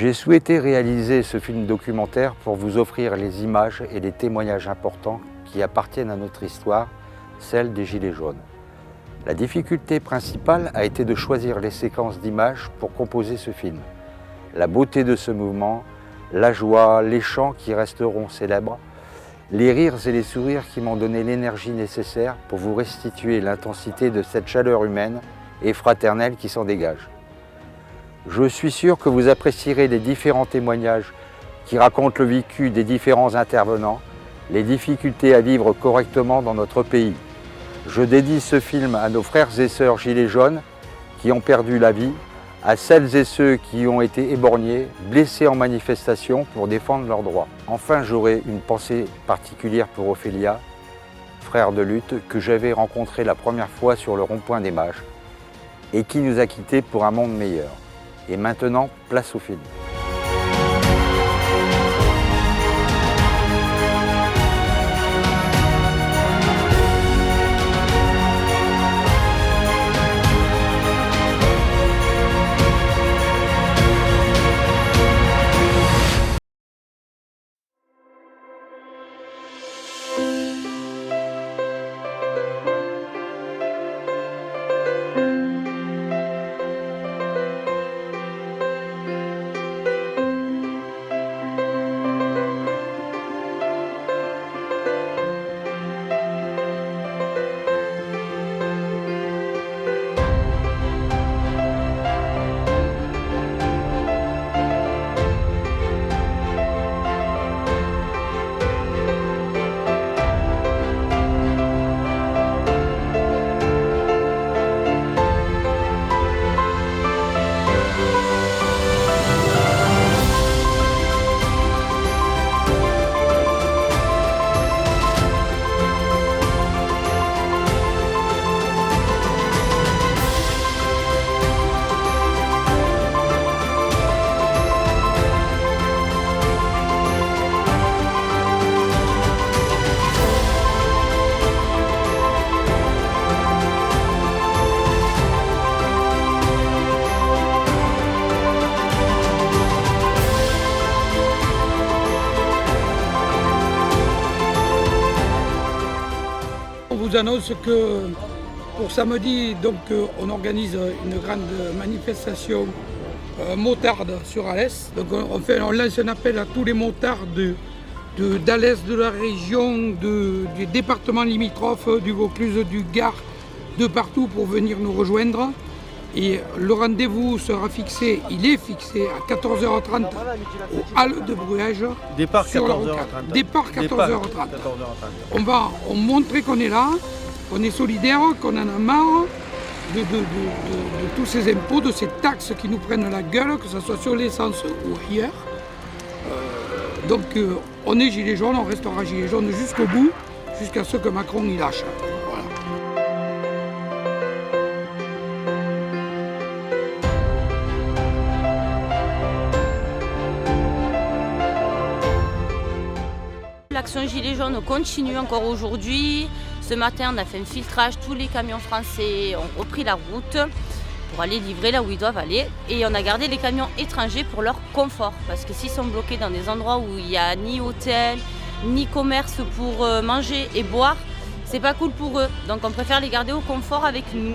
J'ai souhaité réaliser ce film documentaire pour vous offrir les images et les témoignages importants qui appartiennent à notre histoire, celle des Gilets jaunes. La difficulté principale a été de choisir les séquences d'images pour composer ce film. La beauté de ce mouvement, la joie, les chants qui resteront célèbres, les rires et les sourires qui m'ont donné l'énergie nécessaire pour vous restituer l'intensité de cette chaleur humaine et fraternelle qui s'en dégage. Je suis sûr que vous apprécierez les différents témoignages qui racontent le vécu des différents intervenants, les difficultés à vivre correctement dans notre pays. Je dédie ce film à nos frères et sœurs Gilets jaunes qui ont perdu la vie, à celles et ceux qui ont été éborgnés, blessés en manifestation pour défendre leurs droits. Enfin, j'aurai une pensée particulière pour Ophélia, frère de lutte, que j'avais rencontré la première fois sur le rond-point des Mages et qui nous a quittés pour un monde meilleur. Et maintenant, place au film. On vous annonce que pour samedi, donc, on organise une grande manifestation motarde sur Alès. Donc on lance un appel à tous les motards d'Alès, de la région, du département limitrophe, du Vaucluse, du Gard, de partout pour venir nous rejoindre. Et le rendez-vous sera fixé, il est fixé à 14h30 au Halles de Bruage. Départ 14h30. Départ 14h30. On va montrer qu'on est là, qu'on est solidaire, qu'on en a marre de tous ces impôts, de ces taxes qui nous prennent la gueule, que ce soit sur l'essence ou ailleurs. Donc on est Gilets jaunes, on restera Gilets jaunes jusqu'au bout, jusqu'à ce que Macron y lâche. Voilà. L'action Gilets jaunes continue encore aujourd'hui. Ce matin, on a fait un filtrage. Tous les camions français ont repris la route pour aller livrer là où ils doivent aller. Et on a gardé les camions étrangers pour leur confort. Parce que s'ils sont bloqués dans des endroits où il n'y a ni hôtel, ni commerce pour manger et boire, c'est pas cool pour eux. Donc on préfère les garder au confort avec nous,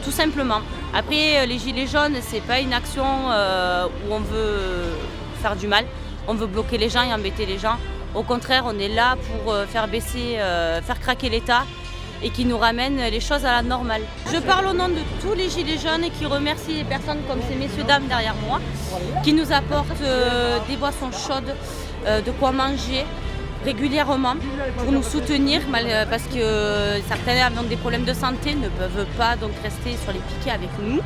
tout simplement. Après, les Gilets jaunes, c'est pas une action où on veut faire du mal. On veut bloquer les gens et embêter les gens. Au contraire, on est là pour faire craquer l'État et qui nous ramène les choses à la normale. Je parle au nom de tous les Gilets jaunes et qui remercie les personnes comme ces messieurs-dames derrière moi, qui nous apportent des boissons chaudes, de quoi manger régulièrement pour nous soutenir parce que certains ayant des problèmes de santé ne peuvent pas donc rester sur les piquets avec nous,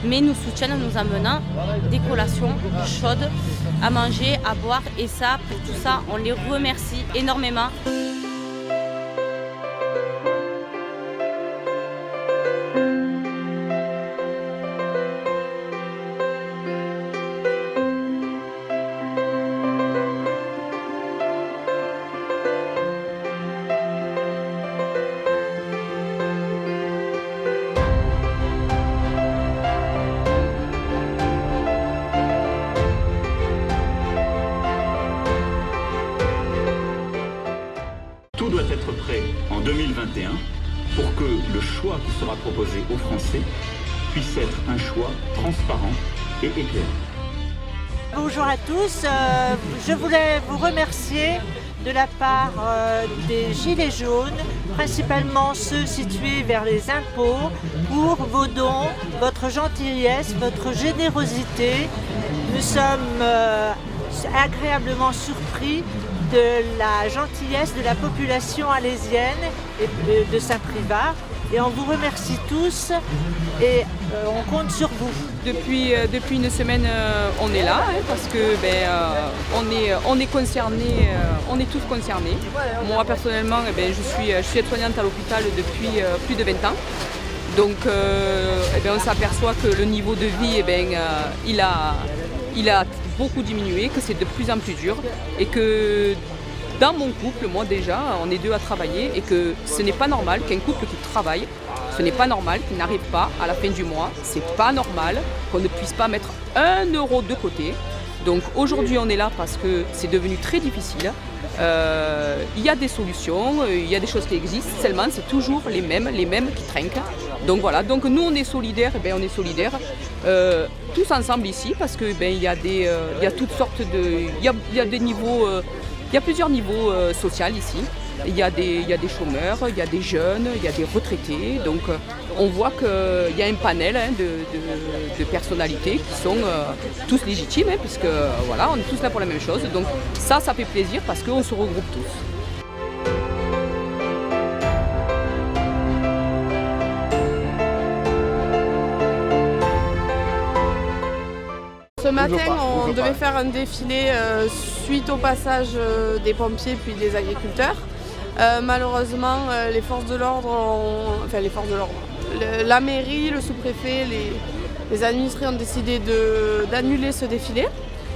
mais nous soutiennent en nous amenant des collations chaudes à manger, à boire, et ça, pour tout ça, on les remercie énormément. le choix qui sera proposé aux Français puisse être un choix transparent et éclairé. Bonjour à tous, je voulais vous remercier de la part des Gilets jaunes, principalement ceux situés vers les impôts, pour vos dons, votre gentillesse, votre générosité. Nous sommes agréablement surpris de la gentillesse de la population alésienne et de Saint-Privat. Et on vous remercie tous et on compte sur vous. Depuis une semaine, on est là parce que on est concernés, on est tous concernés. Moi personnellement, je suis aide-soignante à l'hôpital depuis plus de 20 ans. Donc on s'aperçoit que le niveau de vie, il a beaucoup diminué, que c'est de plus en plus dur et que dans mon couple, moi déjà, on est deux à travailler et que ce n'est pas normal qu'un couple qui travaille, ce n'est pas normal qu'il n'arrive pas à la fin du mois, c'est pas normal qu'on ne puisse pas mettre 1 euro de côté. Donc aujourd'hui on est là parce que c'est devenu très difficile. Il y a des solutions, il y a des choses qui existent, seulement c'est toujours les mêmes qui trinquent. Donc voilà, donc nous on est solidaires, on est solidaires tous ensemble ici parce que il y a toutes sortes de, il y a des niveaux. Il y a plusieurs niveaux sociaux ici. Il y a des chômeurs, il y a des jeunes, il y a des retraités. Donc on voit qu'il y a un panel de personnalités qui sont tous légitimes, puisque voilà, on est tous là pour la même chose. Donc ça fait plaisir parce qu'on se regroupe tous. Ce matin, on devait faire un défilé suite au passage des pompiers puis des agriculteurs. Malheureusement, les forces de l'ordre, la mairie, le sous-préfet, les administrés ont décidé d'annuler ce défilé.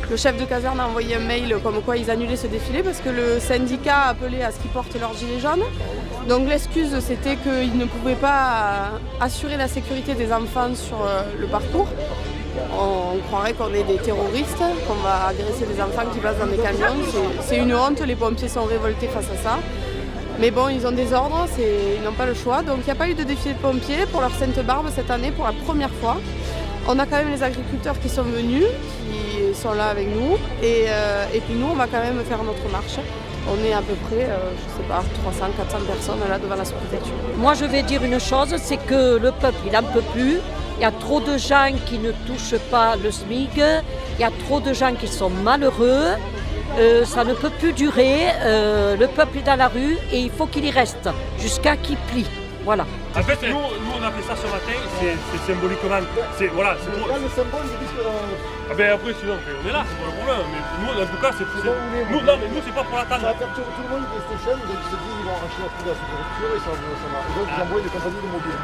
Le chef de caserne a envoyé un mail comme quoi ils annulaient ce défilé parce que le syndicat a appelé à ce qu'ils portent leur gilet jaune. Donc l'excuse, c'était qu'ils ne pouvaient pas assurer la sécurité des enfants sur le parcours. On croirait qu'on est des terroristes, qu'on va agresser des enfants qui passent dans des camions. C'est une honte, les pompiers sont révoltés face à ça. Mais bon, ils ont des ordres, ils n'ont pas le choix. Donc il n'y a pas eu de défilé de pompiers pour leur Sainte-Barbe cette année pour la première fois. On a quand même les agriculteurs qui sont venus, qui sont là avec nous. Et puis nous, on va quand même faire notre marche. On est à peu près, 300, 400 personnes là devant la sous-préfecture. Moi, je vais dire une chose, c'est que le peuple, il n'en peut plus. Il y a trop de gens qui ne touchent pas le SMIC, il y a trop de gens qui sont malheureux, ça ne peut plus durer, le peuple est dans la rue et il faut qu'il y reste jusqu'à qu'il plie. Voilà. En fait, nous on a fait ça ce matin, c'est symboliquement. C'est voilà, c'est pour... le symbole, c'est que... après sinon on est là, c'est pas le problème. Mais nous en tout cas c'est. Nous c'est pas pour l'attendre. Ça perturbe tout le monde de cette chaîne, ils se disent ils vont arracher la prix de la sous-préfecture et ça va. Et donc ils envoient des compagnies de mobiles.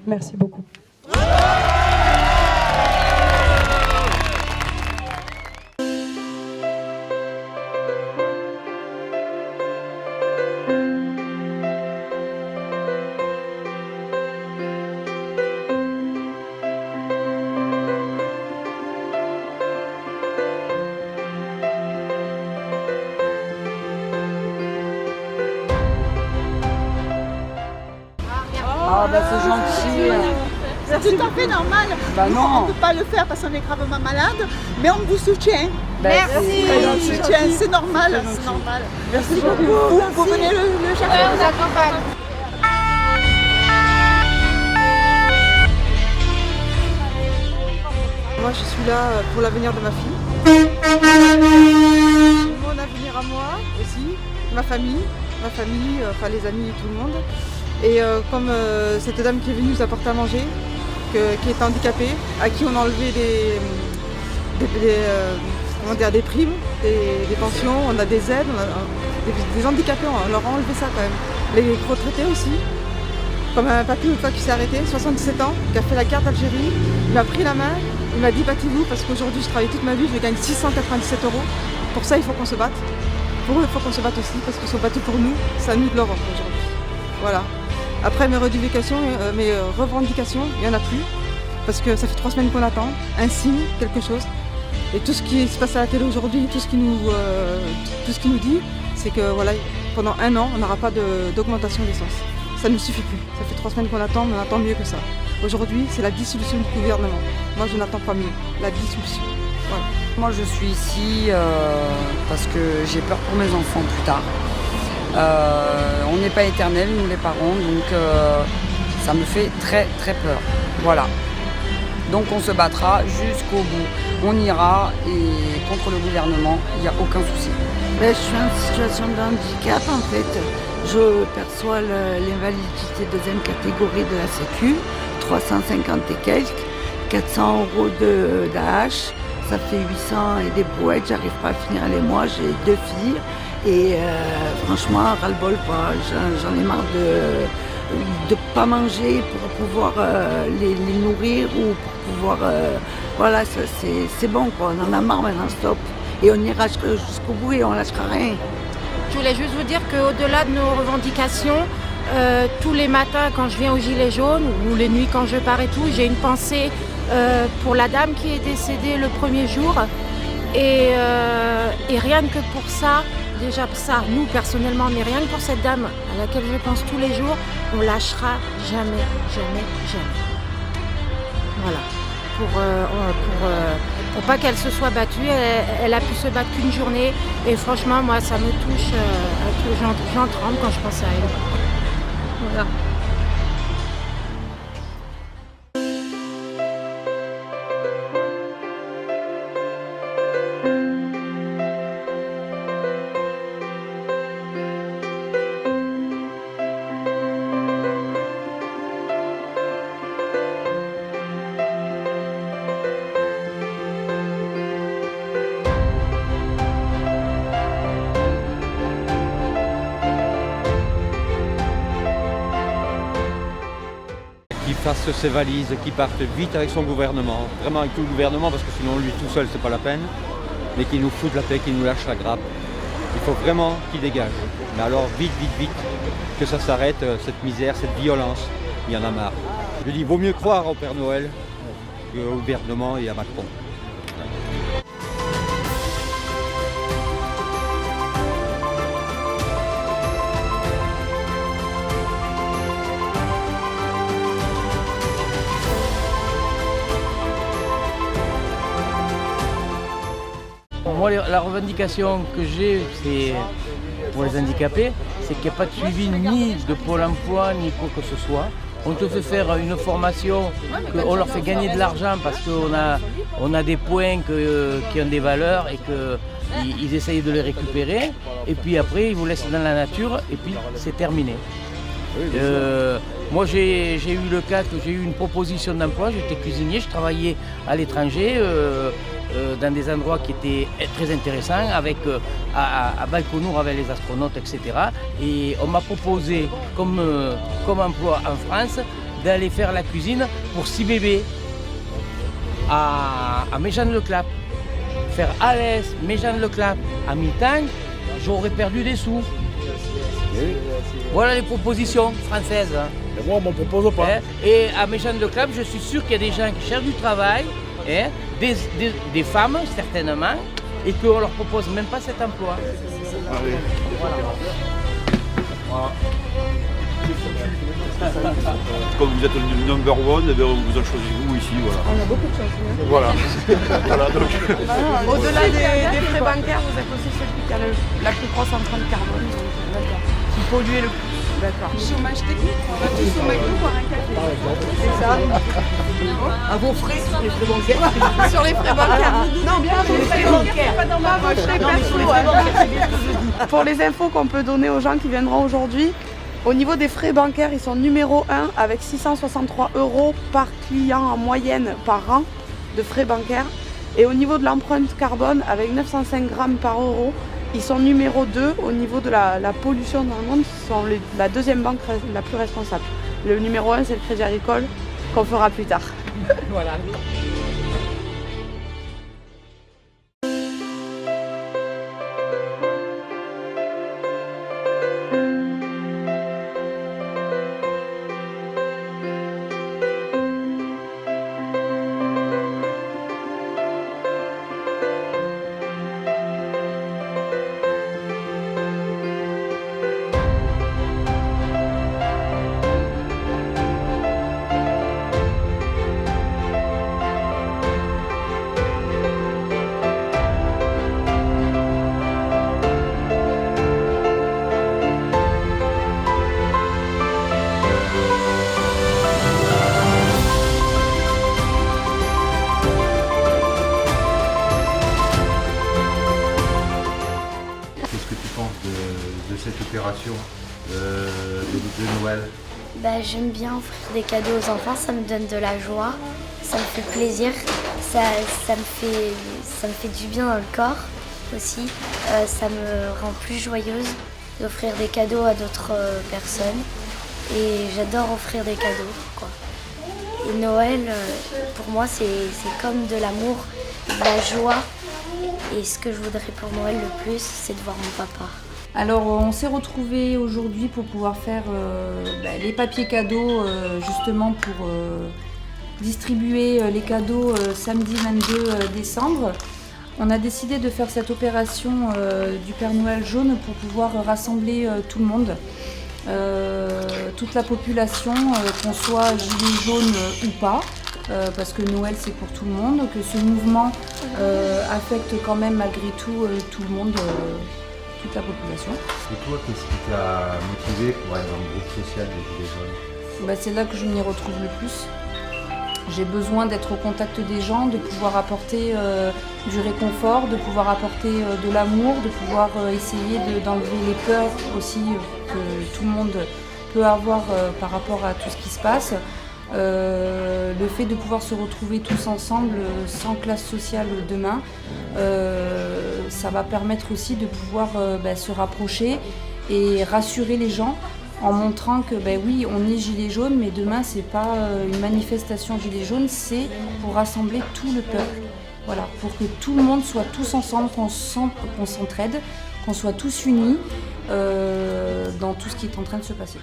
Merci beaucoup. Ah bah c'est gentil. C'est tout à fait normal. Bah Nous, non. on ne peut pas le faire parce qu'on est gravement malade, mais on vous soutient. Merci. C'est normal, c'est normal. Merci beaucoup. Vous venez le chercher. On vous accompagne. Moi, je suis là pour l'avenir de ma fille. Mon avenir à moi aussi, ma famille, enfin les amis et tout le monde. Et comme cette dame qui est venue nous apporter à manger, qui est handicapée, à qui on a enlevé des primes, des pensions, on a des aides, des handicapés, on leur a enlevé ça quand même. Les retraités aussi. Comme un papy une fois qui s'est arrêté, 77 ans, qui a fait la guerre d'Algérie, il m'a pris la main, il m'a dit battez-vous parce qu'aujourd'hui je travaille toute ma vie, je gagne 697 €. Pour ça il faut qu'on se batte. Pour eux il faut qu'on se batte aussi parce qu'ils sont battus pour nous, c'est à nous de leur rendre aujourd'hui. Voilà. Après mes revendications, il n'y en a plus. Parce que ça fait 3 semaines qu'on attend, un signe, quelque chose. Et tout ce qui se passe à la télé aujourd'hui, tout ce qui nous dit, c'est que voilà, pendant 1 an, on n'aura pas d'augmentation d'essence. Ça ne suffit plus. Ça fait 3 semaines qu'on attend, mais on attend mieux que ça. Aujourd'hui, c'est la dissolution du gouvernement. Moi, je n'attends pas mieux. La dissolution. Voilà. Moi, je suis ici parce que j'ai peur pour mes enfants plus tard. On n'est pas éternels, nous les parents, donc ça me fait très très peur. Voilà. Donc on se battra jusqu'au bout. On ira et contre le gouvernement, il n'y a aucun souci. Je suis en situation de handicap en fait. Je perçois l'invalidité deuxième catégorie de la Sécu, 350 et quelques, 400 € d'AH, ça fait 800 et des brouettes, j'arrive pas à finir les mois, j'ai 2 filles et franchement, ras-le-bol, j'en ai marre de pas manger pour pouvoir les nourrir ou pour pouvoir... voilà, c'est bon quoi, on en a marre maintenant, stop. Et on ira jusqu'au bout et on lâchera rien. Je voulais juste vous dire qu'au-delà de nos revendications, tous les matins quand je viens au Gilet jaune ou les nuits quand je pars et tout, j'ai une pensée pour la dame qui est décédée le premier jour. Et rien que pour ça, déjà ça, nous personnellement, mais rien que pour cette dame à laquelle je pense tous les jours, on lâchera jamais, jamais, jamais. Voilà. Pour pas qu'elle se soit battue, elle a pu se battre qu'une journée et franchement moi ça me touche, j'en tremble quand je pense à elle. Voilà. Qu'il fasse ses valises, qu'il parte vite avec son gouvernement, vraiment avec tout le gouvernement, parce que sinon lui tout seul c'est pas la peine, mais qu'il nous foute la paix, qu'il nous lâche la grappe. Il faut vraiment qu'il dégage. Mais alors vite, vite, vite, que ça s'arrête, cette misère, cette violence, il y en a marre. Je dis, vaut mieux croire au Père Noël qu'au gouvernement et à Macron. Moi, la revendication que j'ai, c'est pour les handicapés, c'est qu'il n'y a pas de suivi ni de Pôle emploi, ni quoi que ce soit. On te fait faire une formation, on leur fait gagner de l'argent parce qu'on a des points qui ont des valeurs et qu'ils essayent de les récupérer. Et puis après, ils vous laissent dans la nature et puis c'est terminé. Moi, j'ai eu le cas que j'ai eu une proposition d'emploi, j'étais cuisinier, je travaillais à l'étranger. Dans des endroits qui étaient très intéressants, à Baïkonour avec les astronautes, etc. Et on m'a proposé comme emploi en France d'aller faire la cuisine pour 6 bébés à Méjeanne-le-Clap. Faire Alès, Méjeanne-le-Clap à mi-temps, j'aurais perdu des sous. Voilà les propositions françaises. Et moi, on ne me propose pas. Et à Méjeanne-le-Clap, je suis sûr qu'il y a des gens qui cherchent du travail, des femmes certainement, et qu'on ne leur propose même pas cet emploi. Ah oui. Voilà. comme vous êtes le number one, eh bien, on vous a choisi vous ici. Voilà. On a beaucoup de chance. Hein. Voilà. Voilà donc. Au-delà des frais bancaires, vous êtes aussi celui qui a la plus grosse empreinte carbone. D'accord. Qui pollue le plus. D'accord. Chômage technique, on va tous au McDo boire un café. C'est ça. À vos frais, sur les frais bancaires. Sur les frais bancaires. Non, bien sur les frais bancaires. Pas dans vos frais perso. Pour les infos qu'on peut donner aux gens qui viendront aujourd'hui, au niveau des frais bancaires, ils sont numéro 1 avec 663 € par client en moyenne par an de frais bancaires. Et au niveau de l'empreinte carbone, avec 905 grammes par euro, ils sont numéro 2 au niveau de la pollution dans le monde. Ils sont la deuxième banque la plus responsable. Le numéro 1, c'est le Crédit Agricole, qu'on fera plus tard. Voilà. de cette opération de Noël? J'aime bien offrir des cadeaux aux enfants, ça me donne de la joie, ça me fait plaisir, ça me fait du bien dans le corps aussi, ça me rend plus joyeuse d'offrir des cadeaux à d'autres personnes et j'adore offrir des cadeaux, quoi. Et Noël, pour moi, c'est comme de l'amour, de la joie. Et ce que je voudrais pour Noël le plus, c'est de voir mon papa. Alors on s'est retrouvés aujourd'hui pour pouvoir faire les papiers cadeaux justement pour distribuer les cadeaux samedi 22 décembre. On a décidé de faire cette opération du Père Noël jaune pour pouvoir rassembler tout le monde. Toute la population, qu'on soit gilet jaune ou pas, parce que Noël c'est pour tout le monde, que ce mouvement affecte quand même malgré tout tout le monde, toute la population. Et toi, qu'est-ce qui t'a motivé pour être dans le groupe social des Gilets jaunes? C'est là que je m'y retrouve le plus. J'ai besoin d'être au contact des gens, de pouvoir apporter du réconfort, de pouvoir apporter de l'amour, de pouvoir essayer d'enlever les peurs aussi que tout le monde peut avoir par rapport à tout ce qui se passe. Le fait de pouvoir se retrouver tous ensemble sans classe sociale demain, ça va permettre aussi de pouvoir se rapprocher et rassurer les gens en montrant que oui, on est gilet jaune, mais demain c'est pas une manifestation gilet jaune, c'est pour rassembler tout le peuple. Voilà, pour que tout le monde soit tous ensemble, qu'on s'entraide, qu'on soit tous unis dans tout ce qui est en train de se passer.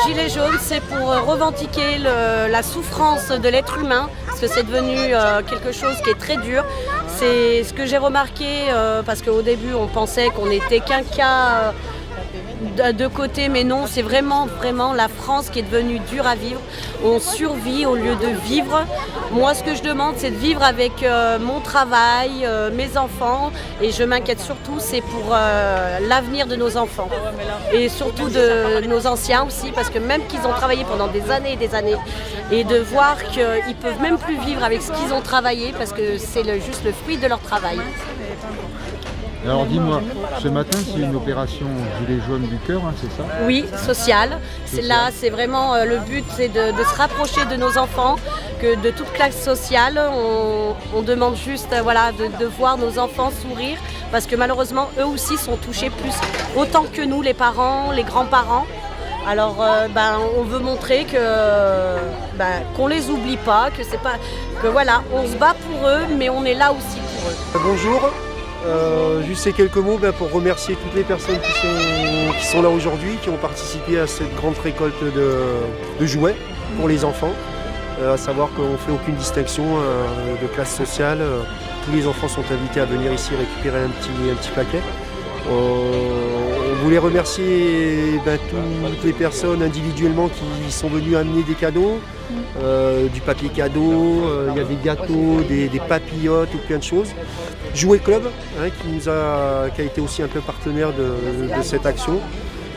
Gilets jaunes, c'est pour revendiquer la souffrance de l'être humain, parce que c'est devenu quelque chose qui est très dur. C'est ce que j'ai remarqué, parce qu'au début on pensait qu'on n'était qu'un cas de côté, mais non, c'est vraiment la France qui est devenue dure à vivre. On survit au lieu de vivre. Moi, ce que je demande, c'est de vivre avec mon travail, mes enfants, et je m'inquiète surtout, c'est pour l'avenir de nos enfants et surtout de nos anciens aussi, parce que même qu'ils ont travaillé pendant des années et des années, et de voir qu'ils peuvent même plus vivre avec ce qu'ils ont travaillé, parce que c'est juste le fruit de leur travail. Alors dis-moi, ce matin c'est une opération gilet jaune du cœur, hein, c'est ça? Oui, sociale. C'est là, c'est vraiment le but, c'est de se rapprocher de nos enfants, que de toute classe sociale. On demande juste voilà, de voir nos enfants sourire, parce que malheureusement, eux aussi sont touchés plus autant que nous, les parents, les grands-parents. Alors on veut montrer qu'on les oublie pas, que voilà, on se bat pour eux, mais on est là aussi pour eux. Bonjour. Juste ces quelques mots pour remercier toutes les personnes qui sont là aujourd'hui, qui ont participé à cette grande récolte de jouets pour les enfants. À savoir qu'on ne fait aucune distinction de classe sociale. Tous les enfants sont invités à venir ici récupérer un petit paquet. On voulait remercier toutes les personnes individuellement qui sont venues amener des cadeaux, du papier cadeau, il y a des gâteaux, des papillotes ou plein de choses. Jouet Club, qui a été aussi un peu partenaire de cette action.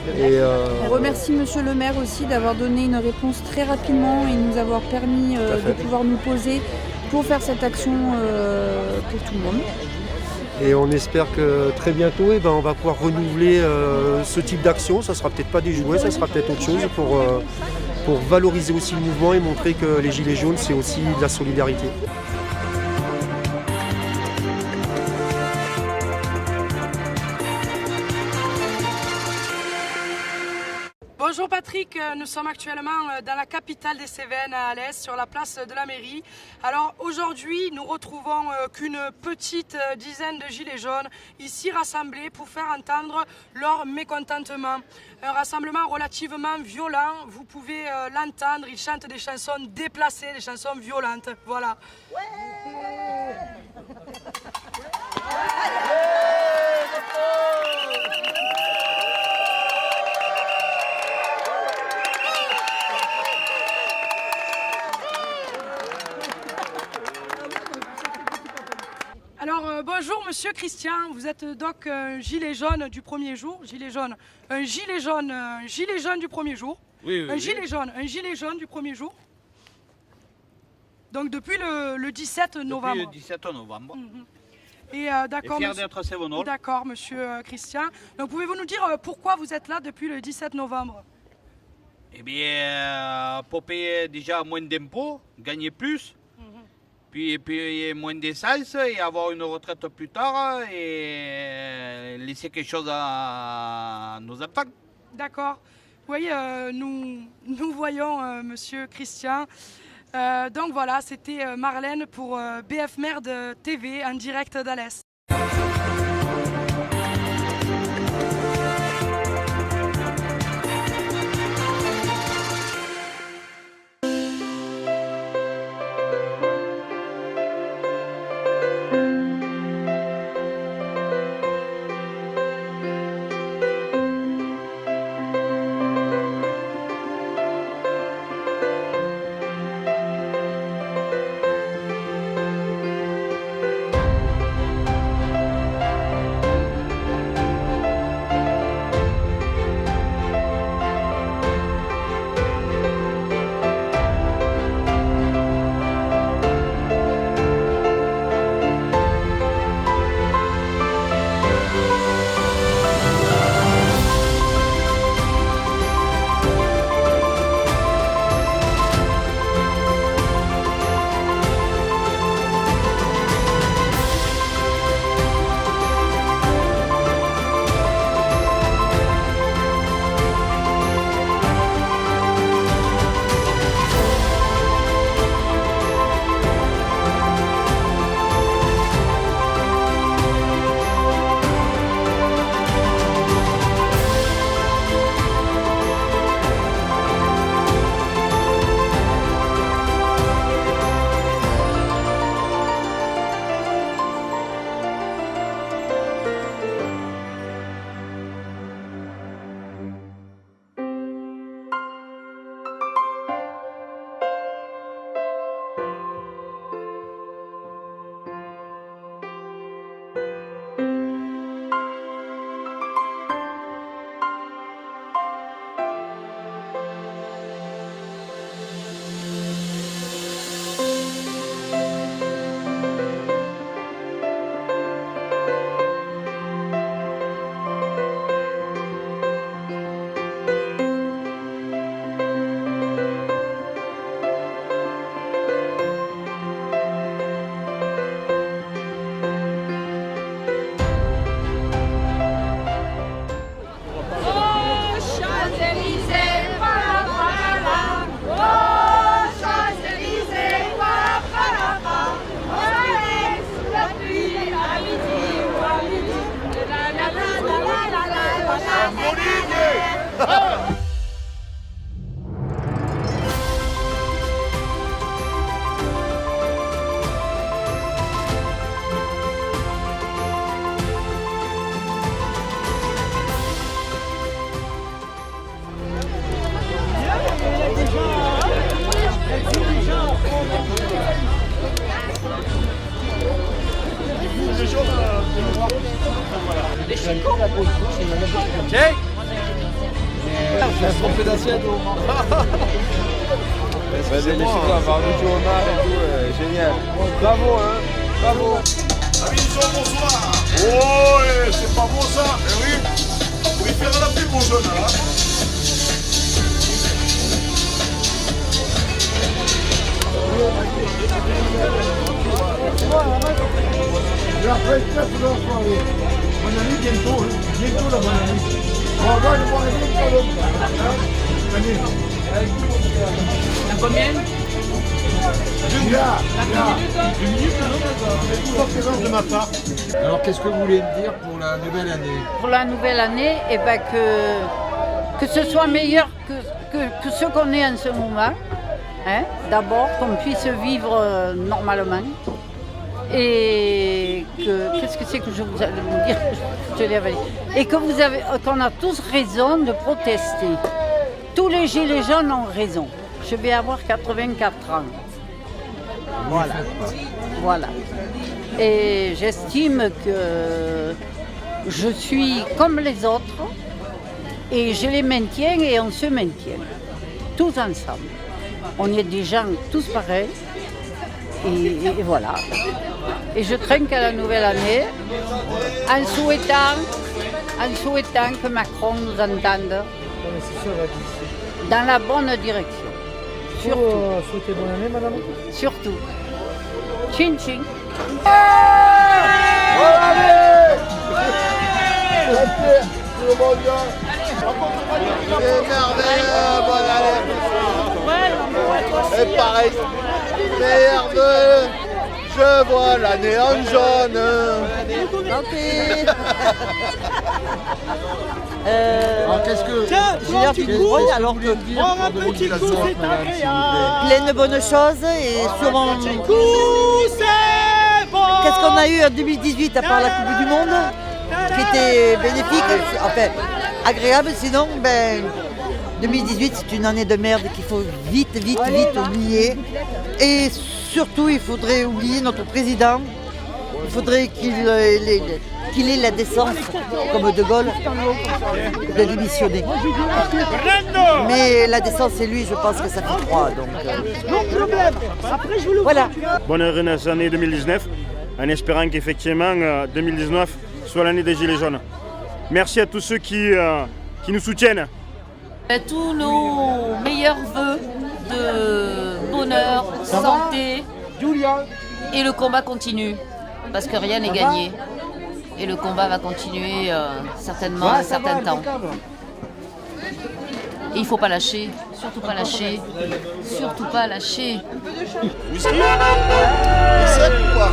On remercie Monsieur le maire aussi d'avoir donné une réponse très rapidement et nous avoir permis de pouvoir nous poser pour faire cette action pour tout le monde. Et on espère que très bientôt, on va pouvoir renouveler ce type d'action. Ça ne sera peut-être pas des jouets, ça sera peut-être autre chose pour valoriser aussi le mouvement et montrer que les Gilets jaunes, c'est aussi de la solidarité. Bonjour Patrick, nous sommes actuellement dans la capitale des Cévennes, à Alès, sur la place de la mairie. Alors aujourd'hui, nous retrouvons qu'une petite dizaine de gilets jaunes ici rassemblés pour faire entendre leur mécontentement. Un rassemblement relativement violent, vous pouvez l'entendre, ils chantent des chansons déplacées, des chansons violentes, voilà. Alors bonjour Monsieur Christian, vous êtes donc un gilet jaune du premier jour, un gilet jaune du premier jour. Oui, un gilet jaune du premier jour. Donc depuis le 17 novembre. Depuis le 17 novembre. Et d'accord. Et fier d'être Cévenol. D'accord Monsieur Christian. Donc pouvez-vous nous dire pourquoi vous êtes là depuis le 17 novembre? Eh bien, pour payer déjà moins d'impôts, gagner plus. Puis payer moins d'essence et avoir une retraite plus tard et laisser quelque chose à nos enfants. D'accord. Oui, nous voyons Monsieur Christian. Donc voilà, c'était Marlène pour BF Merde TV en direct d'Alès. trompé d'assiette. C'est moi, barbecue au mar et tout, génial. Bravo, hein, bravo. Bonsoir. Oh, c'est pas bon ça. Eh oui. Vous pouvez faire la pub aux jeunes là. La fête, mon ami, bientôt là, mon ami. On va voir le bon ami, La combien? 2 minutes, non? Présence de ma part. Alors, qu'est-ce que vous voulez me dire pour la nouvelle année? Pour la nouvelle année, eh ben que ce soit meilleur que ce qu'on est en ce moment. Hein? D'abord, qu'on puisse vivre normalement. Et qu'est-ce que c'est que je vous allais vous dire? Je l'ai avalé. Et qu'on a tous raison de protester. Tous les gilets jaunes ont raison. Je vais avoir 84 ans. Voilà. Voilà. Et j'estime que je suis comme les autres et je les maintiens et on se maintient. Tous ensemble. On est des gens tous pareils. Et voilà. Et je crains qu'à la nouvelle année, en souhaitant que Macron nous entende dans la bonne direction. Surtout. Souhaitez bonne année, madame. Surtout. Chin chin. C'est merveilleux, bonne année. Et pareil, merde, je vois l'année en jaune. Alors qu'est-ce que... J'ai l'air d'une grogne alors que plein de bonnes choses et sûrement... Qu'est-ce qu'on a eu en 2018 à part la Coupe du Monde qui était bénéfique, enfin agréable, sinon 2018 c'est une année de merde qu'il faut vite oublier. Et surtout il faudrait oublier notre président. Il faudrait qu'il ait la décence, comme De Gaulle, de démissionner. Mais la décence, c'est lui, je pense que ça fait 3. Voilà. Bonne année 2019, en espérant qu'effectivement 2019 soit l'année des Gilets jaunes. Merci à tous ceux qui nous soutiennent. Tous nos meilleurs vœux de bonheur, santé, et le combat continue. Parce que rien n'est gagné. Et le combat va continuer certainement un certain temps. Et il ne faut pas lâcher. Surtout pas lâcher. Surtout pas lâcher. Whisky ? Et c'est quoi ?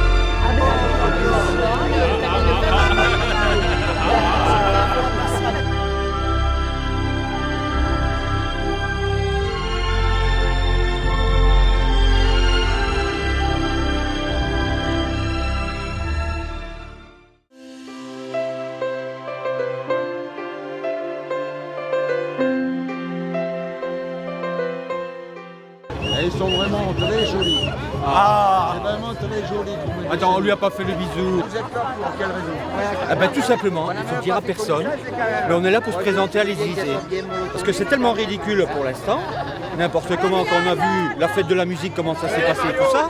Ils sont vraiment très jolis. C'est vraiment très joli. Attends, on lui a pas fait le bisou. Vous êtes là pour quelle raison? Tout simplement, il faut le dire à personne, mais on est là pour se présenter à l'Élysée. Parce que c'est tellement ridicule pour l'instant, n'importe comment, quand on a vu la fête de la musique, comment ça s'est passé, tout ça,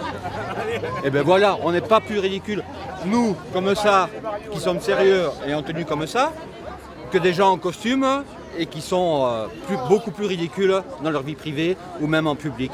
et ben voilà, on n'est pas plus ridicule, nous, comme ça, qui sommes sérieux et en tenue comme ça, que des gens en costume et qui sont beaucoup plus ridicules dans leur vie privée ou même en public.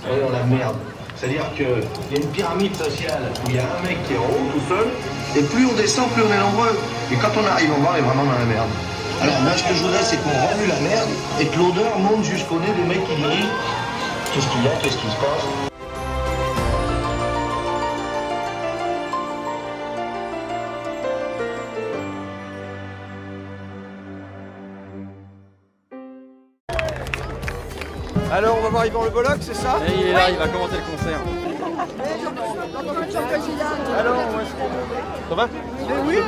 Dans la merde. C'est-à-dire qu'il y a une pyramide sociale où il y a un mec qui est en haut tout seul, et plus on descend, plus on est nombreux. Et quand on arrive en bas, on est vraiment dans la merde. Alors moi, ce que je voudrais, c'est qu'on remue la merde et que l'odeur monte jusqu'au nez des mecs qui dirigent. Qu'est-ce qu'il y a, qu'est-ce qui se passe ? Alors on va voir Yvan Le Bolloc, c'est ça? Et il est là, il va commenter le concert. Alors, ça va? Oui.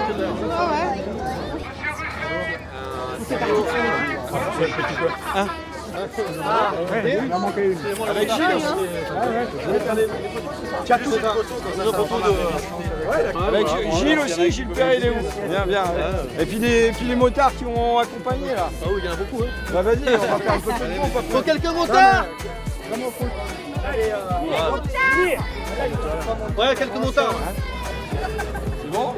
Hein? Il en manquait une. Avec Gilles, avec Gilles aussi, Gilles Perret, il est où? Bien, bien. Et puis les motards qui m'ont accompagné là. Ah oui, il y en a beaucoup. Bah vas-y, on va faire un peu de monde. Faut quelques motards. Ouais, quelques motards. C'est bon?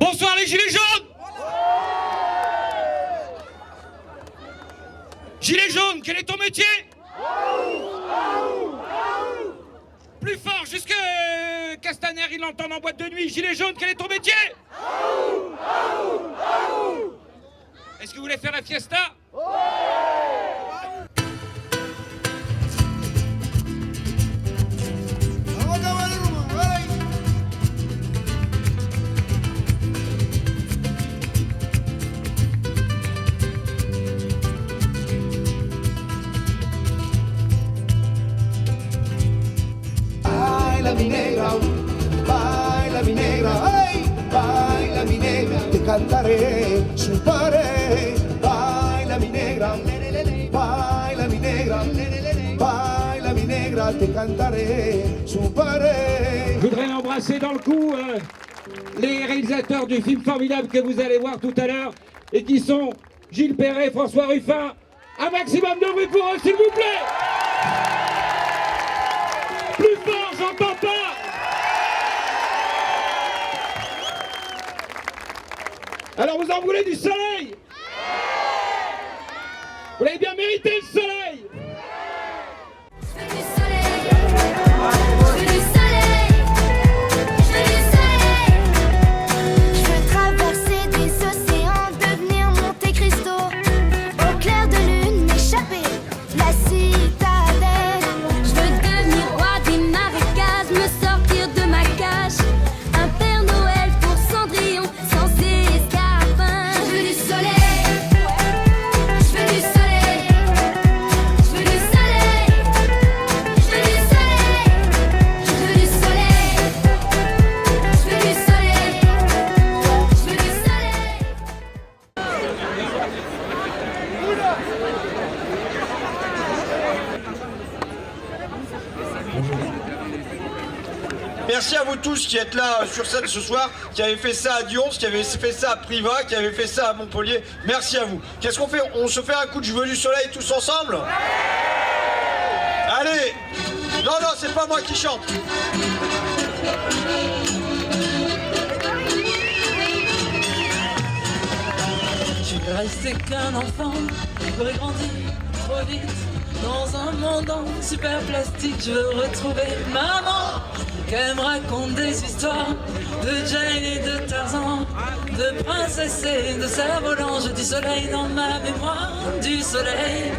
Bonsoir les gilets jaunes. Gilet jaune, quel est ton métier? Plus fort, jusque Castaner, il l'entend en boîte de nuit. Gilet jaune, quel est ton métier? Est-ce que vous voulez faire la fiesta? Baila mi negra, ay, baila mi negra, te cantaré su pared. Baila mi negra, baila mi negra, baila mi negra, te cantaré su pared. Je voudrais embrasser dans le cou les réalisateurs du film formidable que vous allez voir tout à l'heure et qui sont Gilles Perret, François Ruffin. Un maximum de bruit pour eux, s'il vous plaît. Plus fort, j'entends pas. Alors vous en voulez du soleil? Vous l'avez bien mérité le soleil. Merci à vous tous qui êtes là sur scène ce soir, qui avez fait ça à Dions, qui avez fait ça à Privas, qui avez fait ça à Montpellier. Merci à vous. Qu'est-ce qu'on fait? On se fait un coup de Je veux du soleil tous ensemble? Allez! Non, non, c'est pas moi qui chante. Je suis resté qu'un enfant, je veux grandir trop vite. Dans un monde en super plastique, je veux retrouver maman, qu'elle me raconte des histoires de Jane et de Tarzan, de princesse et de cerf-volant. Je dis soleil dans ma mémoire, du soleil,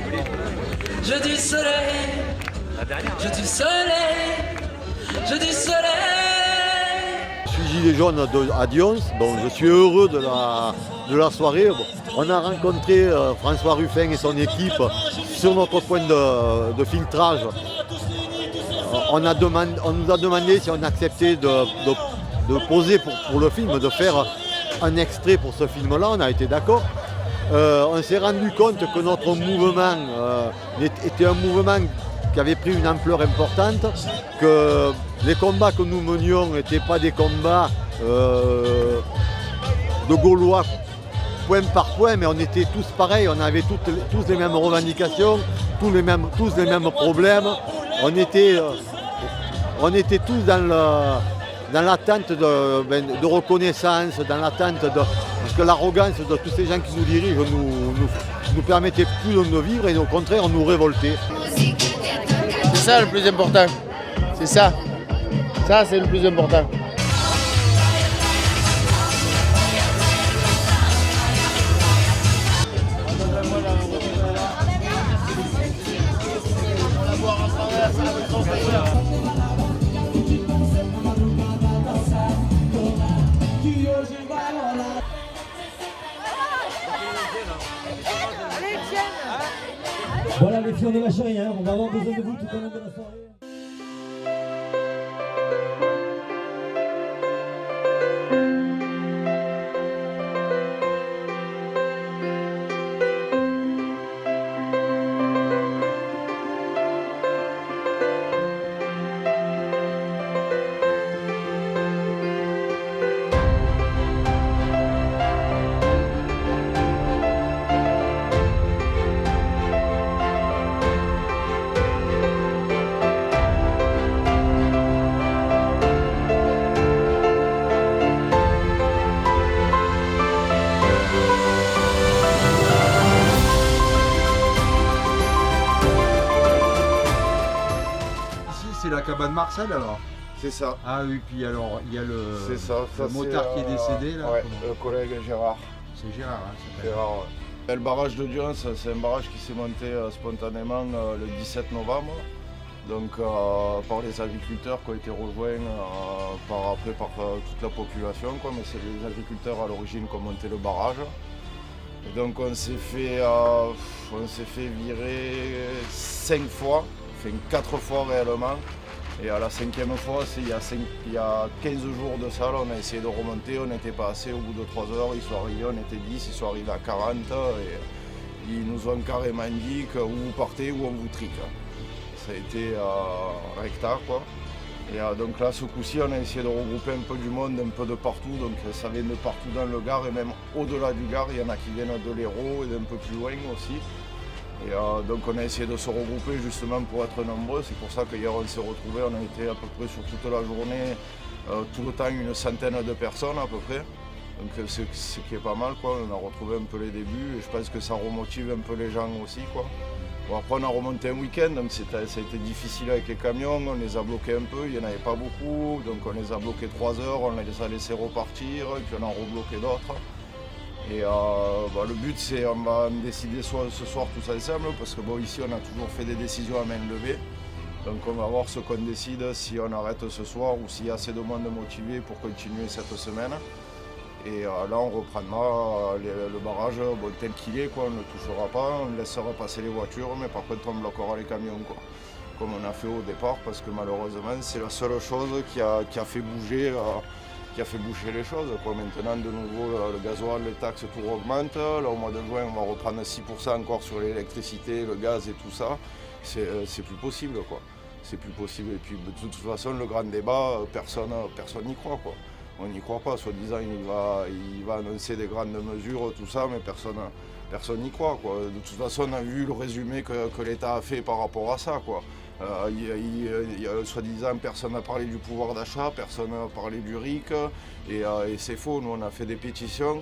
je dis soleil, je dis soleil, je dis soleil. Je suis gilet jaune à Dions, donc je suis heureux de la soirée. On a rencontré François Ruffin et son équipe sur notre point de filtrage. On nous a demandé si on acceptait de poser pour le film, de faire un extrait pour ce film-là. On a été d'accord. On s'est rendu compte que notre mouvement était un mouvement qui avait pris une ampleur importante, que les combats que nous menions n'étaient pas des combats de Gaulois point par point, mais on était tous pareils, on avait tous les mêmes revendications, tous les mêmes problèmes. On était tous dans l'attente de reconnaissance, dans l'attente parce que l'arrogance de tous ces gens qui nous dirigent nous permettait plus de nous vivre et au contraire on nous révoltait. C'est ça le plus important. C'est ça. Ça c'est le plus important. Voilà les Attention, ne lâchez rien, on va avoir besoin de vous tout au long de la soirée. C'est la cabane Marcel alors? C'est ça. Ah oui, puis alors il y a le ça, motard qui est décédé là. Ouais, le collègue Gérard. C'est Gérard, hein, c'est Gérard, ouais. Le barrage de Dions, c'est un barrage qui s'est monté spontanément le 17 novembre. Donc par les agriculteurs qui ont été rejoints par toute la population, quoi, mais c'est les agriculteurs à l'origine qui ont monté le barrage. Et donc on s'est fait virer 5 fois, enfin 4 fois réellement. Et à la 5e fois, il y a 15 jours de ça, là, on a essayé de remonter, on n'était pas assez, au bout de 3 heures, ils sont arrivés, on était 10, ils sont arrivés à 40 et ils nous ont carrément dit que ou vous partez ou on vous trique. Ça a été rectard, quoi. Et donc là, ce coup-ci, on a essayé de regrouper un peu du monde, un peu de partout, donc ça vient de partout dans le Gard et même au-delà du Gard, il y en a qui viennent de l'Hérault et d'un peu plus loin aussi. Et donc on a essayé de se regrouper justement pour être nombreux, c'est pour ça qu'hier on s'est retrouvés, on a été à peu près sur toute la journée, tout le temps une centaine de personnes à peu près. Donc c'est ce qui est pas mal, quoi. On a retrouvé un peu les débuts et je pense que ça remotive un peu les gens aussi, quoi. Bon, après on a remonté un week-end, donc ça a été difficile avec les camions, on les a bloqués un peu, il n'y en avait pas beaucoup, donc on les a bloqués 3 heures, on les a laissés repartir et puis on a rebloqué d'autres. Et le but c'est on va décider ce soir tous ensemble parce que bon, ici on a toujours fait des décisions à main levée. Donc on va voir ce qu'on décide si on arrête ce soir ou s'il y a assez de monde motivé pour continuer cette semaine. Et là on reprendra le barrage tel qu'il est, quoi. On ne le touchera pas, on laissera passer les voitures mais par contre on bloquera les camions, quoi. Comme on a fait au départ parce que malheureusement c'est la seule chose qui a fait bouger les choses, quoi. Maintenant, de nouveau, le gasoil, les taxes, tout augmente. Là, au mois de juin, on va reprendre 6% encore sur l'électricité, le gaz et tout ça. C'est plus possible, quoi. C'est plus possible. Et puis, de toute façon, le grand débat, personne n'y croit, quoi. On n'y croit pas. Soi-disant, il va annoncer des grandes mesures, tout ça, mais personne n'y croit, quoi. De toute façon, on a vu le résumé que l'État a fait par rapport à ça, quoi. Soi-disant, personne n'a parlé du pouvoir d'achat, personne n'a parlé du RIC, et c'est faux. Nous, on a fait des pétitions,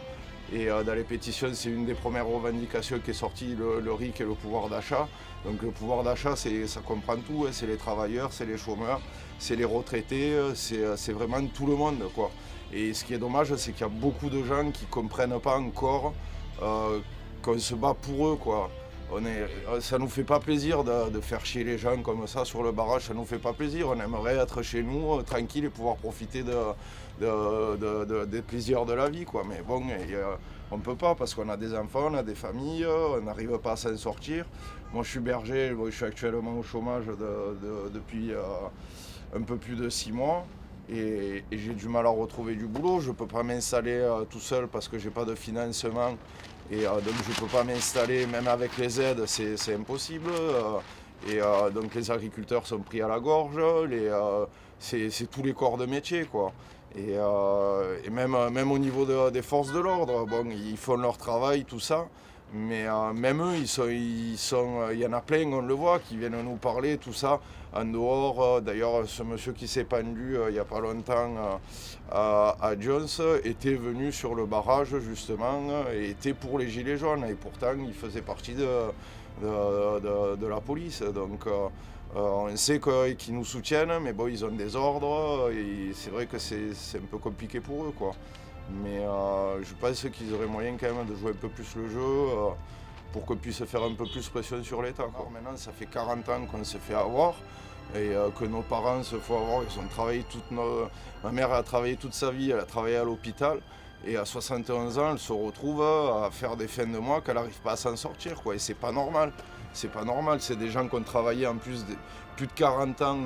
et dans les pétitions, c'est une des premières revendications qui est sortie, le RIC et le pouvoir d'achat. Donc le pouvoir d'achat, ça comprend tout, hein, c'est les travailleurs, c'est les chômeurs, c'est les retraités, c'est vraiment tout le monde, quoi. Et ce qui est dommage, c'est qu'il y a beaucoup de gens qui ne comprennent pas encore qu'on se bat pour eux, quoi. Ça nous fait pas plaisir de faire chier les gens comme ça sur le barrage, ça nous fait pas plaisir. On aimerait être chez nous, tranquille et pouvoir profiter des plaisirs de la vie, quoi. Mais bon, on peut pas parce qu'on a des enfants, on a des familles, on n'arrive pas à s'en sortir. Moi je suis berger, je suis actuellement au chômage depuis un peu plus de 6 mois. Et j'ai du mal à retrouver du boulot. Je ne peux pas m'installer tout seul parce que je n'ai pas de financement. Et donc je ne peux pas m'installer, même avec les aides, c'est impossible. Donc les agriculteurs sont pris à la gorge, c'est tous les corps de métier, quoi. Et même au niveau des forces de l'ordre, bon, ils font leur travail, tout ça. Mais même eux, il y en a plein, on le voit, qui viennent nous parler, tout ça, en dehors. D'ailleurs, ce monsieur qui s'est pendu il n'y a pas longtemps à Jones était venu sur le barrage, justement, et était pour les Gilets jaunes. Et pourtant, il faisait partie de la police. Donc, on sait qu'ils nous soutiennent, mais bon, ils ont des ordres, et c'est vrai que c'est un peu compliqué pour eux, quoi. Mais je pense qu'ils auraient moyen quand même de jouer un peu plus le jeu pour qu'on puisse faire un peu plus pression sur l'État. Maintenant, ça fait 40 ans qu'on s'est fait avoir et que nos parents se font avoir. Ils ont travaillé ma mère a travaillé toute sa vie, elle a travaillé à l'hôpital Et à 71 ans, elle se retrouve à faire des fins de mois qu'elle n'arrive pas à s'en sortir, quoi. Et c'est pas normal. C'est pas normal. C'est des gens qui ont travaillé en plus de plus de 40 ans,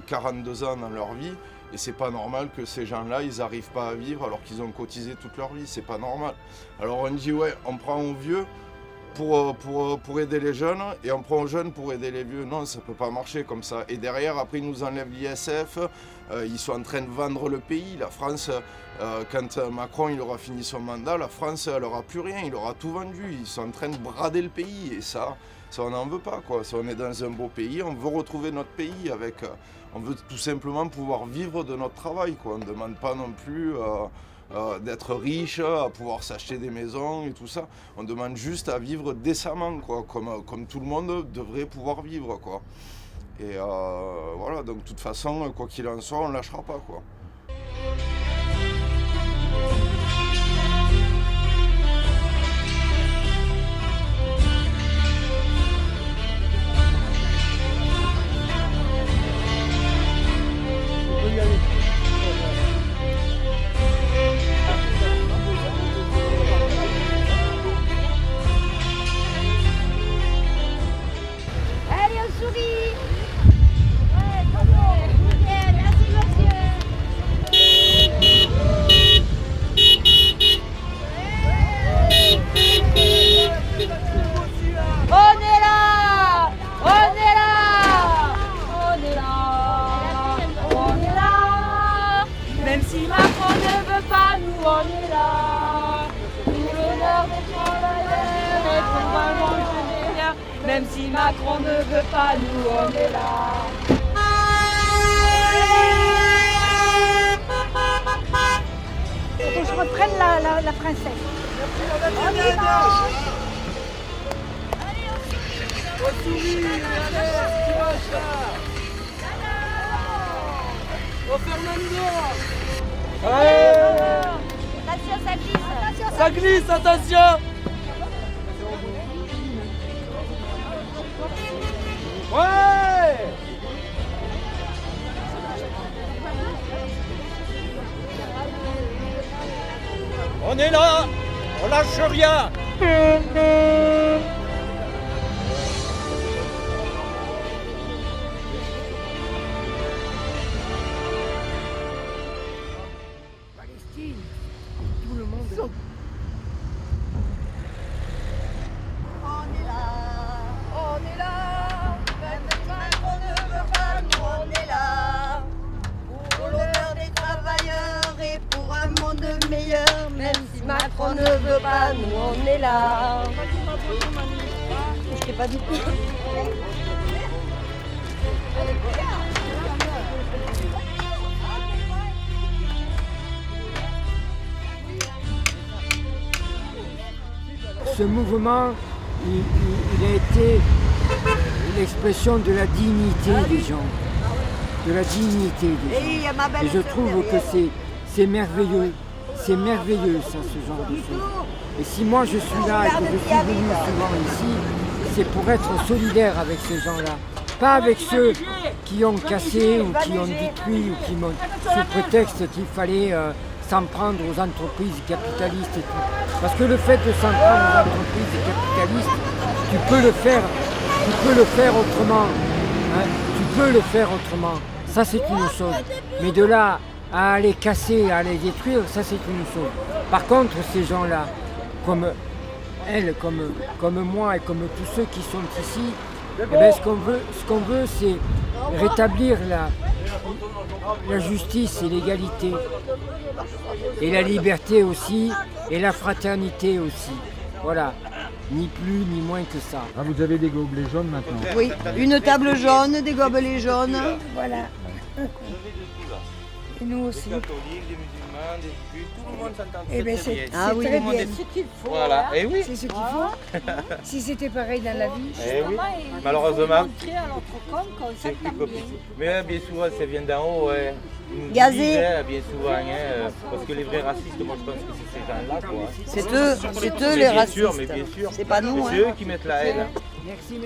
42 ans dans leur vie. Et c'est pas normal que ces gens-là, ils n'arrivent pas à vivre alors qu'ils ont cotisé toute leur vie. C'est pas normal. Alors on dit, ouais, on prend aux vieux pour aider les jeunes et on prend aux jeunes pour aider les vieux. Non, ça peut pas marcher comme ça. Et derrière, après, ils nous enlèvent l'ISF. Ils sont en train de vendre le pays. La France, quand Macron il aura fini son mandat, la France, elle n'aura plus rien. Il aura tout vendu. Ils sont en train de brader le pays. Et ça on n'en veut pas, quoi. Si on est dans un beau pays, on veut retrouver notre pays avec... on veut tout simplement pouvoir vivre de notre travail, quoi. On ne demande pas non plus d'être riche, à pouvoir s'acheter des maisons et tout ça. On demande juste à vivre décemment, quoi, comme tout le monde devrait pouvoir vivre, quoi. Et voilà, donc de toute façon, quoi qu'il en soit, on ne lâchera pas, quoi. Même si Macron ne veut pas, nous on est là. Pour l'honneur des travailleurs et pour un monde meilleur. Même si Macron ne veut pas, nous on est là. Faut que je reprenne la princesse. On est là. Oh Fernando! Attention, ça glisse. Ça glisse, attention! Ouais! On est là, on lâche rien. Tout le monde. On est là, même si Macron ne veut pas, nous on est là. Pour l'honneur des travailleurs et pour un monde meilleur, même si Macron ne veut pas, nous on est là. Je t'ai pas dit plus. Ce mouvement, il a été l'expression de la dignité des gens. De la dignité des gens. Et je trouve que c'est merveilleux. C'est merveilleux, ça, ce genre de choses. Et si moi je suis là et que je suis venu souvent ici, c'est pour être solidaire avec ces gens-là. Pas avec ceux qui ont cassé ou qui ont détruit ou qui m'ont sous prétexte qu'il fallait s'en prendre aux entreprises capitalistes et tout. Parce que le fait de s'en prendre aux entreprises capitalistes, tu peux le faire autrement. Hein. Tu peux le faire autrement. Ça c'est une chose. Mais de là à les casser, à les détruire, ça c'est une chose. Par contre, ces gens-là, comme elle, comme moi et comme tous ceux qui sont ici, eh bien, ce qu'on veut, c'est rétablir la justice et l'égalité. Et la liberté aussi, et la fraternité aussi. Voilà, ni plus ni moins que ça. Ah, vous avez des gobelets jaunes maintenant? Oui, une table jaune, des gobelets jaunes. Voilà. Et nous aussi. Les catholiques, les musulmans, des juifs, tout le monde s'entend Eh bien, très bien. c'est très bien. C'est ce qu'il faut. Voilà, et oui. C'est ce qu'il faut. Si c'était pareil dans la vie. Eh oui. Malheureusement, Montrer à notre com qu'on c'est plus s'entend bien. compliqué. Mais bien souvent, ça vient d'en haut. Ouais. Ils nous Gazé. disent, hein, bien souvent, hein, parce que les vrais racistes, moi je pense que c'est ces gens-là. Quoi. C'est eux Mais les bien sûr, racistes. mais bien sûr. C'est pas nous. C'est eux qui mettent la haine. Merci.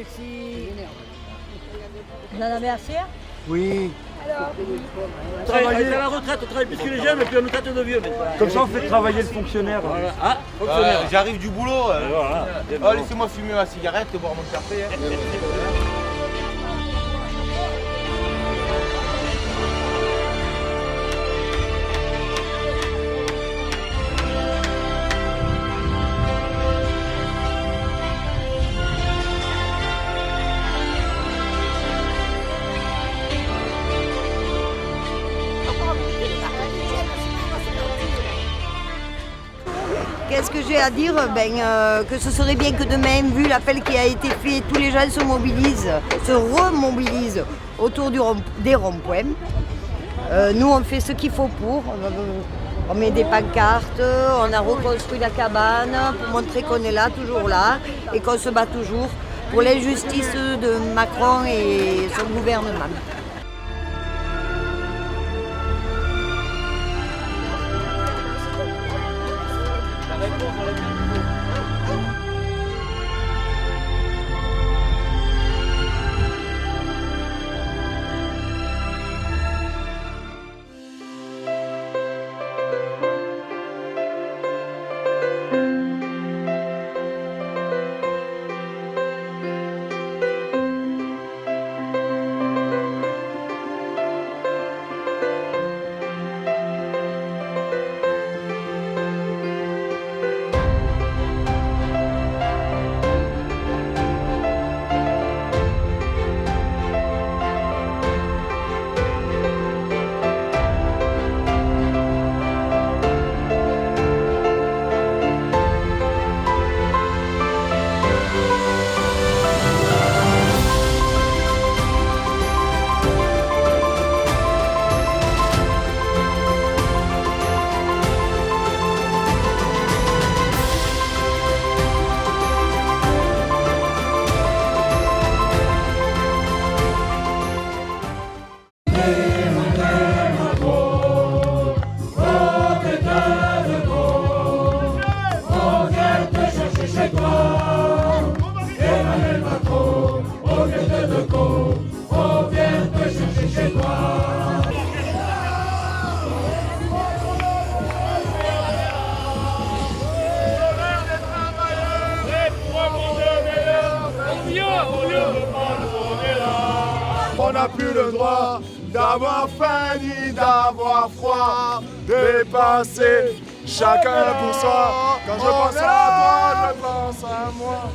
Vous en avez assez? Oui, On est à la retraite, on travaille plus que les jeunes et puis on nous traite de vieux. Comme ça, on fait travailler le fonctionnaire. Voilà. Ah, fonctionnaire. J'arrive du boulot. Voilà. Oh, laissez-moi fumer ma cigarette et boire mon café. Qu'est-ce que j'ai à dire? Que ce serait bien que demain, vu l'appel qui a été fait, tous les gens se remobilisent autour des ronds-points. Nous, on fait ce qu'il faut pour. On met des pancartes, on a reconstruit la cabane pour montrer qu'on est là, toujours là, et qu'on se bat toujours pour l'injustice de Macron et son gouvernement. On n'a plus le droit d'avoir faim ni d'avoir froid, dépasser chacun pour soi. Quand je pense à toi, je pense à moi.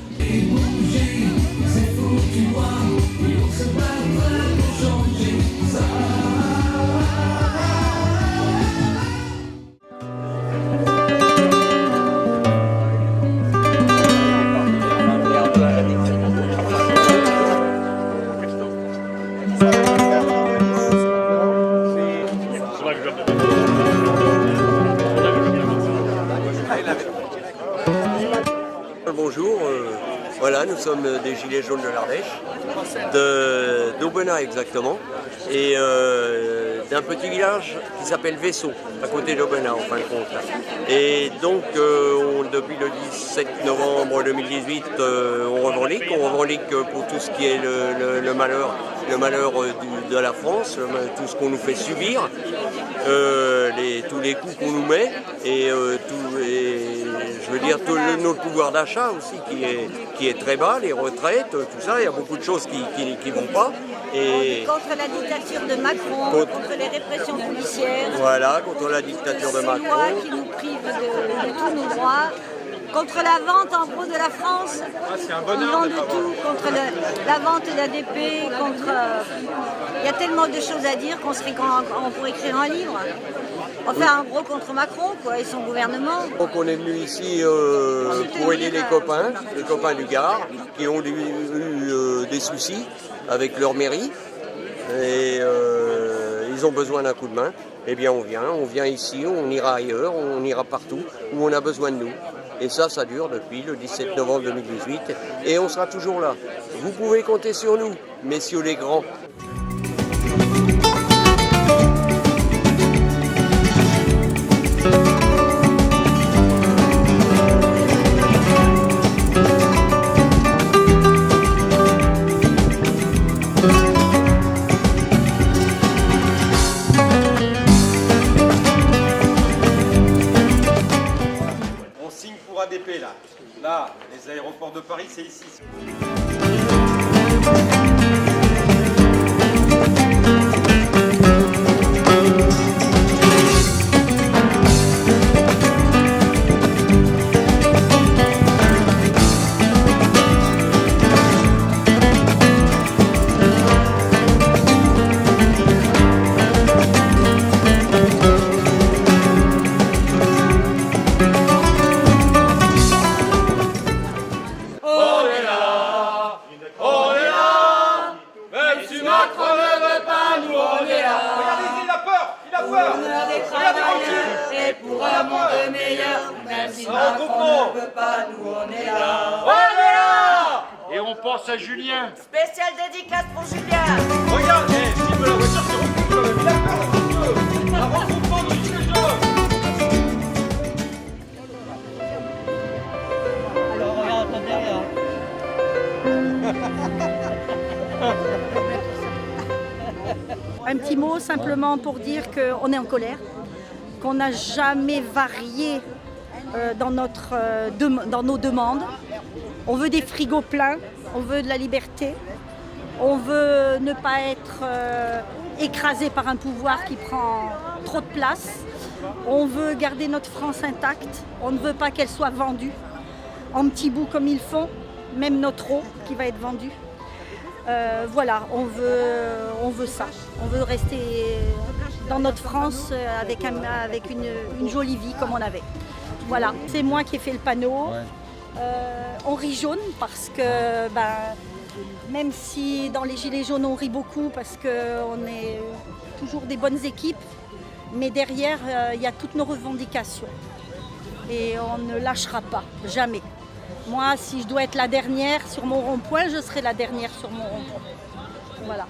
Bonjour, voilà, nous sommes des Gilets jaunes de l'Ardèche, d'Aubenas exactement, et d'un petit village qui s'appelle Vaisseau, à côté d'Aubenas en fin de compte. Et donc, depuis le 17 novembre 2018, on revendique pour tout ce qui est le malheur de la France, tout ce qu'on nous fait subir, tous les coups qu'on nous met, et je veux dire tout notre pouvoir d'achat aussi qui est très bas, les retraites, tout ça, il y a beaucoup de choses qui vont pas. Et contre la dictature de Macron, contre les répressions policières. Voilà, contre la dictature de Macron. Ces lois qui nous privent de tous nos droits. Contre la vente en gros de la France, ils vendent tout, contre la vente d'ADP, contre... Il y a tellement de choses à dire qu'on pourrait écrire un livre. On fait un gros contre Macron quoi, et son gouvernement. Donc on est venu ici pour aider les copains du Gard, qui ont eu des soucis avec leur mairie. Et ils ont besoin d'un coup de main. Eh bien on vient ici, on ira ailleurs, on ira partout où on a besoin de nous. Et ça dure depuis le 17 novembre 2018 et on sera toujours là. Vous pouvez compter sur nous, messieurs les grands. là. Là, les aéroports de Paris, c'est ici. Et on pense à Julien. Spécial dédicace pour Julien. Regardez, filme la voiture qui recoupe la peur un peu. Un regroupement de gilets jaunes. Alors regarde pas derrière. Un petit mot simplement pour dire qu'on est en colère, qu'on n'a jamais varié dans nos demandes. On veut des frigos pleins, on veut de la liberté, on veut ne pas être écrasé par un pouvoir qui prend trop de place. On veut garder notre France intacte, on ne veut pas qu'elle soit vendue en petits bouts comme ils font, même notre eau qui va être vendue. Voilà, on veut ça. On veut rester dans notre France avec une jolie vie comme on avait. Voilà, c'est moi qui ai fait le panneau. Ouais. On rit jaune parce que même si dans les Gilets jaunes on rit beaucoup parce qu'on est toujours des bonnes équipes, mais derrière il y a toutes nos revendications et on ne lâchera pas, jamais. Moi, si je dois être la dernière sur mon rond-point, je serai la dernière sur mon rond-point. Voilà.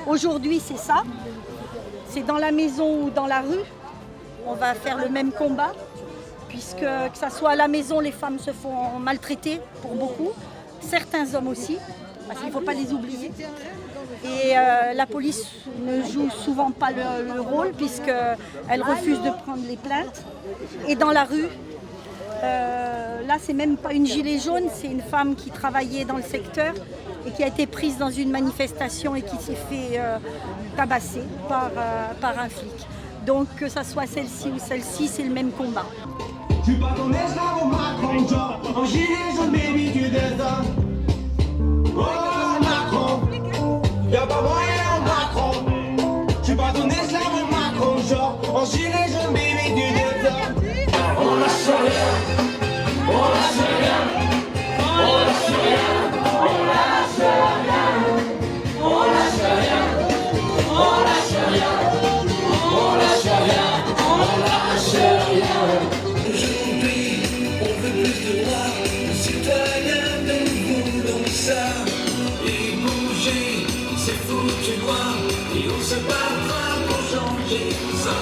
Aujourd'hui, c'est ça. C'est dans la maison ou dans la rue. On va faire le même combat. Puisque que ça soit à la maison, les femmes se font maltraiter pour beaucoup. Certains hommes aussi, parce qu'il ne faut pas les oublier. Et la police ne joue souvent pas le rôle, puisqu'elle refuse de prendre les plaintes. Et dans la rue, là, c'est même pas une gilet jaune, c'est une femme qui travaillait dans le secteur et qui a été prise dans une manifestation et qui s'est fait tabasser par un flic. Donc que ça soit celle-ci ou celle-ci, c'est le même combat. Je suis pas ton esclave au Macron, genre en gilet jaune, baby, tu descends. Oh Macron, y'a pas moyen au Macron. Je suis pas ton esclave au Macron, genre en gilet jaune, baby, tu descends. On lâche rien, on lâche rien, on lâche rien, on lâche rien, on lâche rien, on lâche rien, on lâche rien, on lâche rien. Aujourd'hui, on veut plus de droits, les citoyens, nous voulons ça. Et bouger, c'est foutu noir, et on se battra pour changer ça.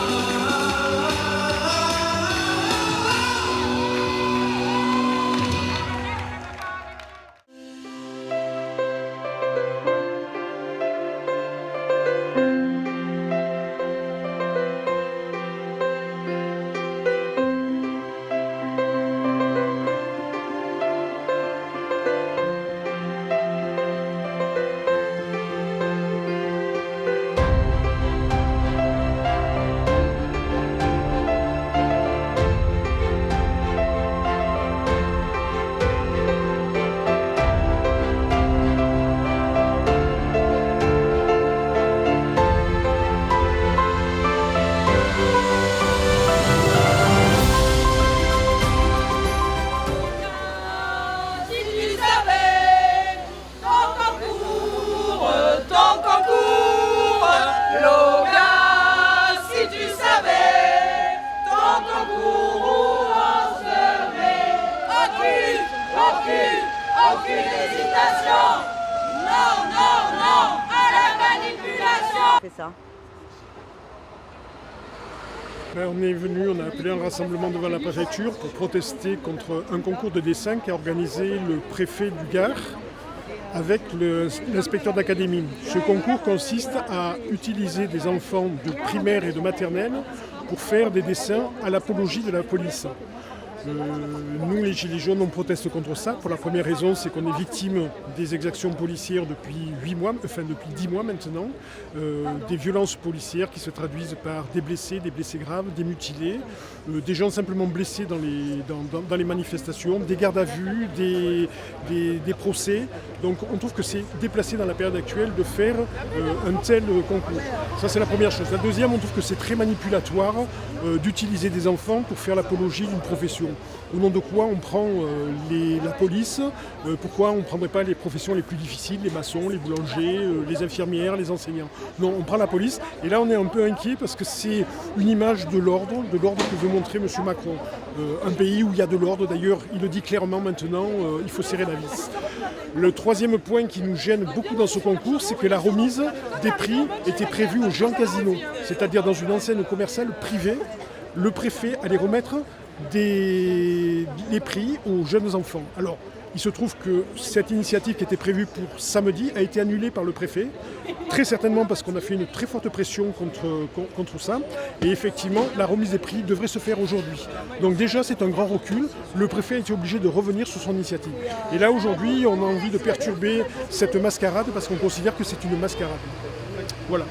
Aucune hésitation. Non, non, non à la manipulation. C'est ça. On est venu, on a appelé un rassemblement devant la préfecture pour protester contre un concours de dessin qu'a organisé le préfet du Gard avec l'inspecteur d'académie. Ce concours consiste à utiliser des enfants de primaire et de maternelle pour faire des dessins à l'apologie de la police. Nous, les Gilets jaunes, on proteste contre ça. Pour la première raison, c'est qu'on est victime des exactions policières depuis 10 mois maintenant. Des violences policières qui se traduisent par des blessés graves, des mutilés, des gens simplement blessés dans les manifestations, des gardes à vue, des procès. Donc on trouve que c'est déplacé dans la période actuelle de faire un tel concours. Ça, c'est la première chose. La deuxième, on trouve que c'est très manipulatoire d'utiliser des enfants pour faire l'apologie d'une profession. Au nom de quoi on prend la police, pourquoi on ne prendrait pas les professions les plus difficiles, les maçons, les boulangers, les infirmières, les enseignants. Non, on prend la police et là on est un peu inquiet parce que c'est une image de l'ordre que veut montrer M. Macron. Un pays où il y a de l'ordre, d'ailleurs il le dit clairement maintenant, il faut serrer la vis. Le troisième point qui nous gêne beaucoup dans ce concours, c'est que la remise des prix était prévue au Jean Casino, c'est-à-dire dans une enseigne commerciale privée. Le préfet allait remettre les prix aux jeunes enfants. Alors, il se trouve que cette initiative qui était prévue pour samedi a été annulée par le préfet, très certainement parce qu'on a fait une très forte pression contre ça. Et effectivement, la remise des prix devrait se faire aujourd'hui. Donc déjà, c'est un grand recul. Le préfet a été obligé de revenir sur son initiative. Et là, aujourd'hui, on a envie de perturber cette mascarade parce qu'on considère que c'est une mascarade. Voilà.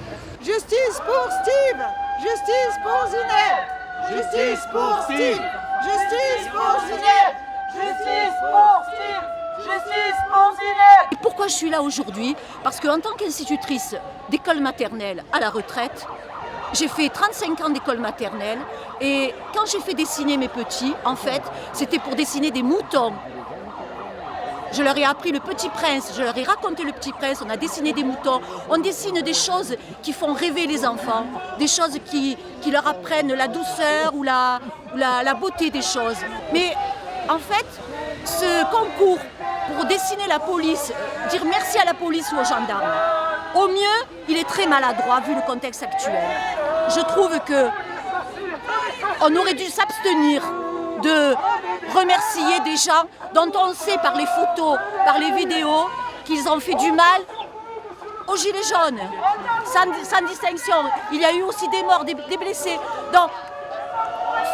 Justice pour Steve! Justice pour Zineb! Justice pour Steve! Justice pour Zineb! Justice pour Steve! Justice pour Zineb! Et pourquoi je suis là aujourd'hui? Parce qu'en tant qu'institutrice d'école maternelle à la retraite, j'ai fait 35 ans d'école maternelle et quand j'ai fait dessiner mes petits, en fait, c'était pour dessiner des moutons. Je leur ai appris le Petit Prince, je leur ai raconté le Petit Prince, on a dessiné des moutons, on dessine des choses qui font rêver les enfants, des choses qui leur apprennent la douceur ou la beauté des choses. Mais en fait, ce concours pour dessiner la police, dire merci à la police ou aux gendarmes, au mieux, il est très maladroit vu le contexte actuel. Je trouve qu'on aurait dû s'abstenir de remercier des gens dont on sait par les photos, par les vidéos, qu'ils ont fait du mal aux Gilets jaunes, sans distinction. Il y a eu aussi des morts, des blessés. Donc,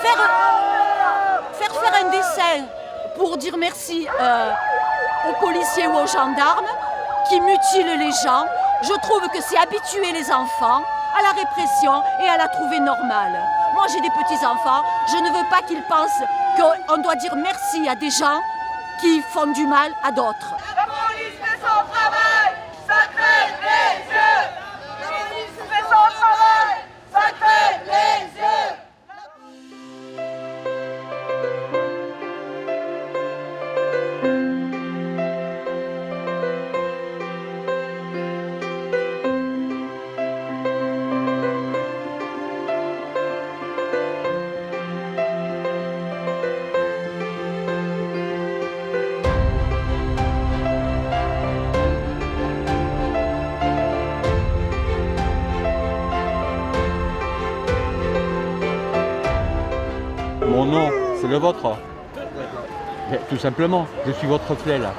faire un dessin pour dire merci aux policiers ou aux gendarmes qui mutilent les gens, je trouve que c'est habituer les enfants à la répression et à la trouver normale. Moi, j'ai des petits-enfants, je ne veux pas qu'ils pensent qu'on doit dire merci à des gens qui font du mal à d'autres. La police fait son travail, ça crève les yeux! La police fait son travail, ça crève les yeux! Mon nom, c'est le vôtre. Mais tout simplement, je suis votre reflet là.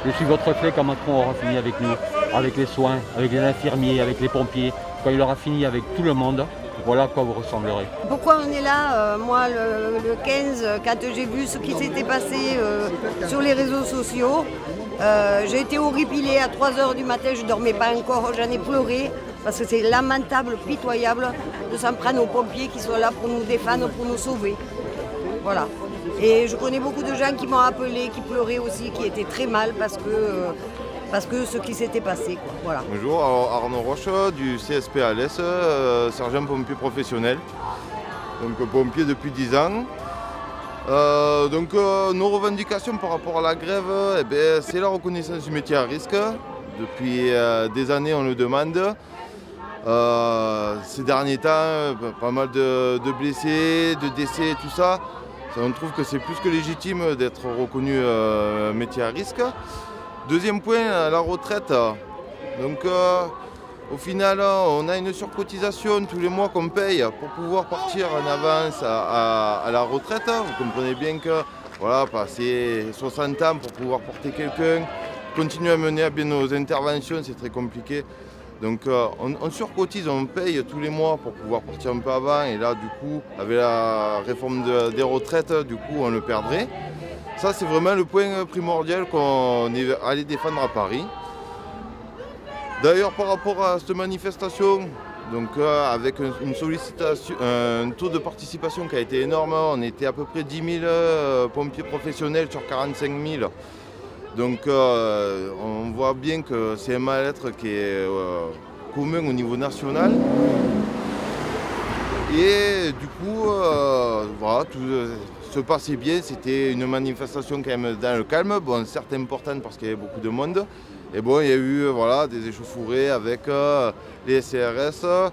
Je suis votre reflet quand Macron aura fini avec nous, avec les soins, avec les infirmiers, avec les pompiers. Quand il aura fini avec tout le monde, voilà à quoi vous ressemblerez. Pourquoi on est là moi, le 15, quand j'ai vu ce qui s'était passé sur les réseaux sociaux, j'ai été horripilée à 3h du matin, je ne dormais pas encore, j'en ai pleuré. Parce que c'est lamentable, pitoyable de s'en prendre aux pompiers qui sont là pour nous défendre, pour nous sauver. Voilà. Et je connais beaucoup de gens qui m'ont appelé, qui pleuraient aussi, qui étaient très mal parce que ce qui s'était passé. Quoi. Voilà. Bonjour, alors Arnaud Roche du CSP Alès, sergent pompier professionnel. Donc pompier depuis 10 ans. Nos revendications par rapport à la grève, c'est la reconnaissance du métier à risque. Depuis des années on le demande. Ces derniers temps, pas mal de blessés, de décès, tout ça. On trouve que c'est plus que légitime d'être reconnu métier à risque. Deuxième point, la retraite. Donc au final, on a une surcotisation tous les mois qu'on paye pour pouvoir partir en avance à la retraite. Vous comprenez bien que voilà, passer 60 ans pour pouvoir porter quelqu'un, continuer à mener à bien nos interventions, c'est très compliqué. Donc on surcotise, on paye tous les mois pour pouvoir partir un peu avant. Et là, du coup, avec la réforme des retraites, du coup, on le perdrait. Ça, c'est vraiment le point primordial qu'on est allé défendre à Paris. D'ailleurs, par rapport à cette manifestation, donc, avec une sollicitation, un taux de participation qui a été énorme, on était à peu près 10 000 pompiers professionnels sur 45 000. Donc on voit bien que c'est un mal-être qui est commun au niveau national. Et du coup, voilà, tout se passait bien. C'était une manifestation quand même dans le calme. Bon, certes importante parce qu'il y avait beaucoup de monde. Et bon, il y a eu voilà, des échauffourées avec les CRS.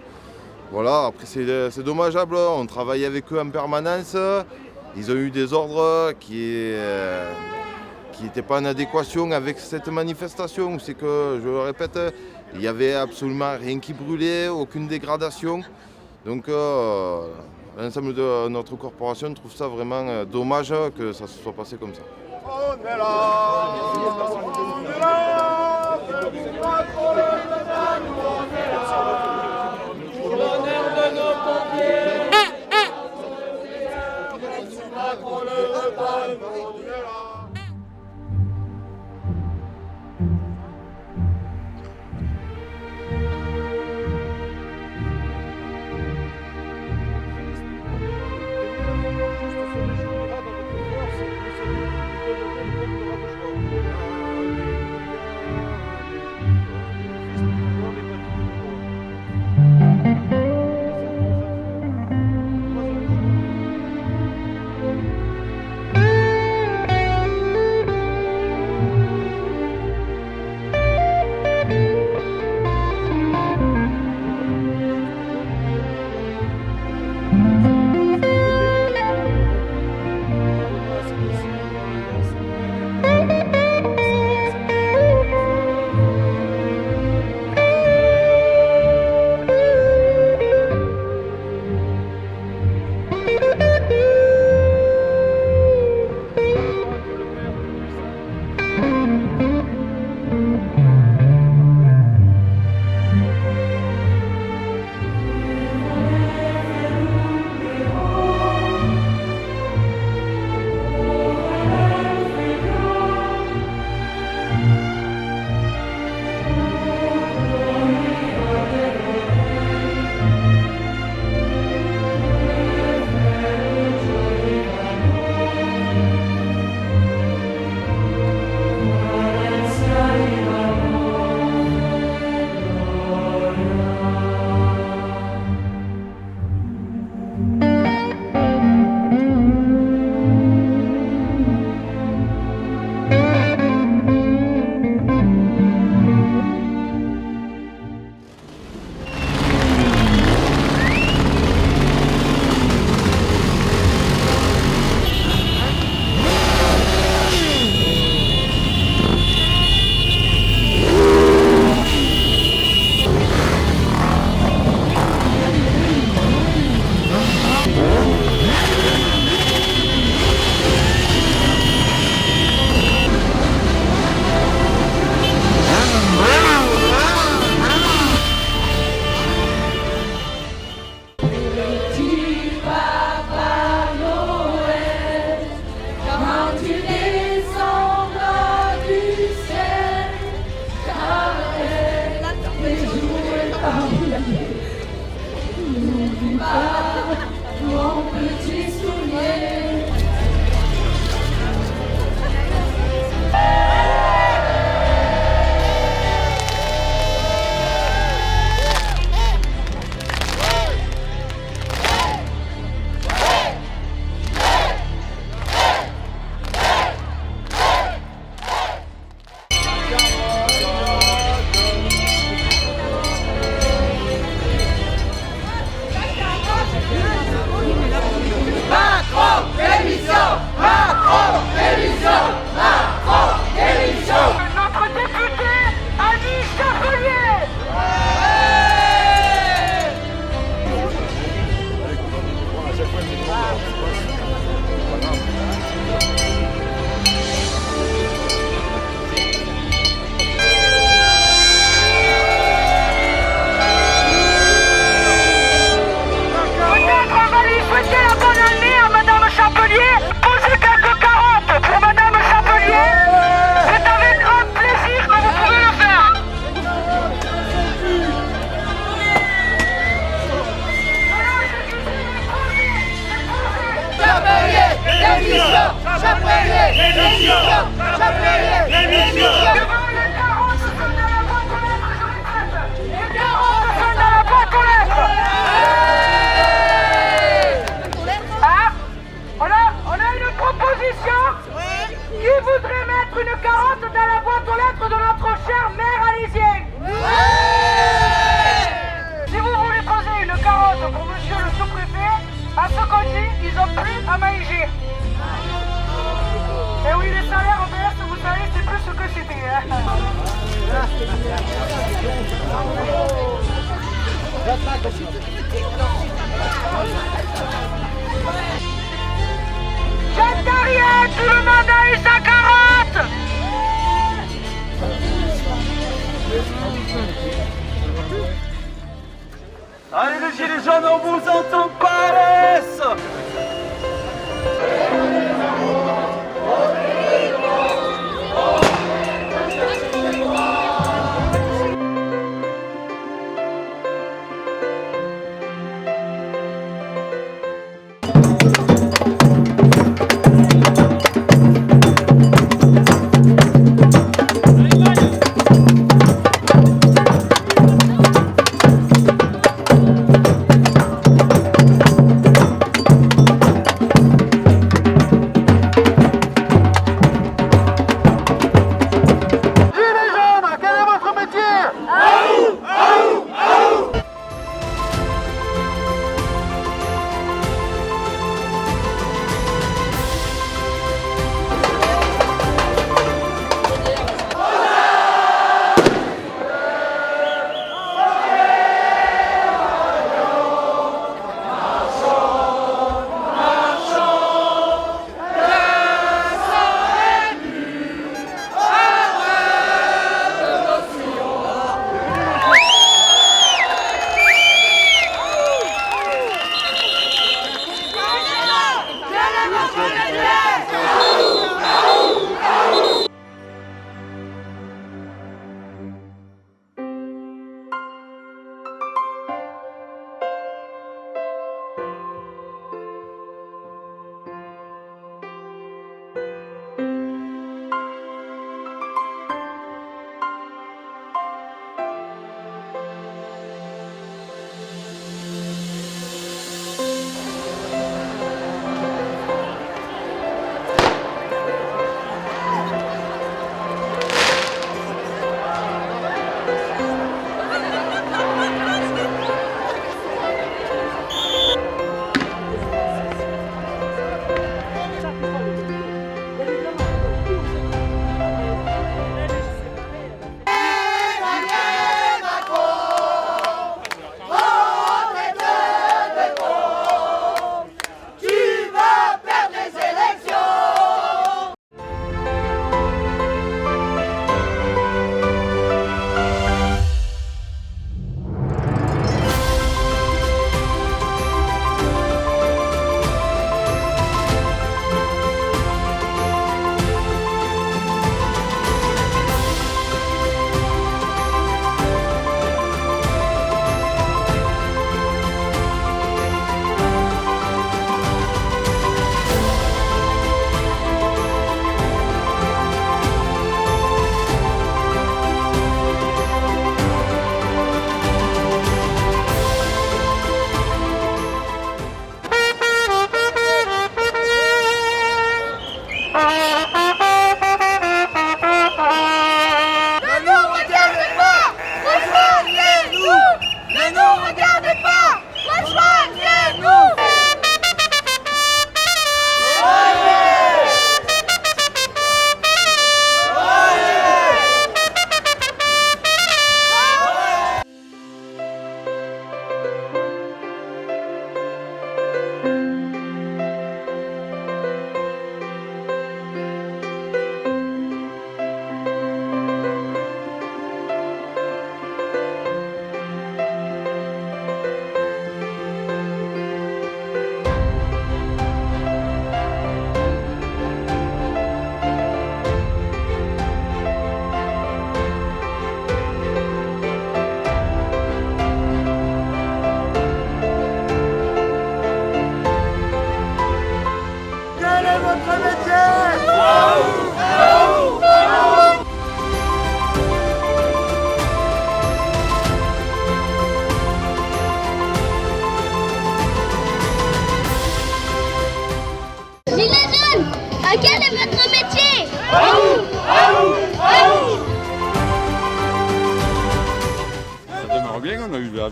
Voilà, après c'est dommageable. On travaille avec eux en permanence. Ils ont eu des ordres qui n'était pas en adéquation avec cette manifestation. C'est que, je le répète, il n'y avait absolument rien qui brûlait, aucune dégradation. Donc l'ensemble de notre corporation trouve ça vraiment dommage que ça se soit passé comme ça. On est là, on est là, pour l'honneur de nos pompiers. On a une proposition. Qui voudrait mettre une carotte dans la boîte aux lettres de notre cher maire alésien? Si vous voulez poser une carotte pour monsieur le sous-préfet, à ce qu'on dit, ils ont plus à manger. Et oui, les salaires en PS, vous savez, c'est plus ce que c'était. J'entends rien, tout le monde a eu sa carotte. Allez les gilets jaunes, on vous entend pas, laisse.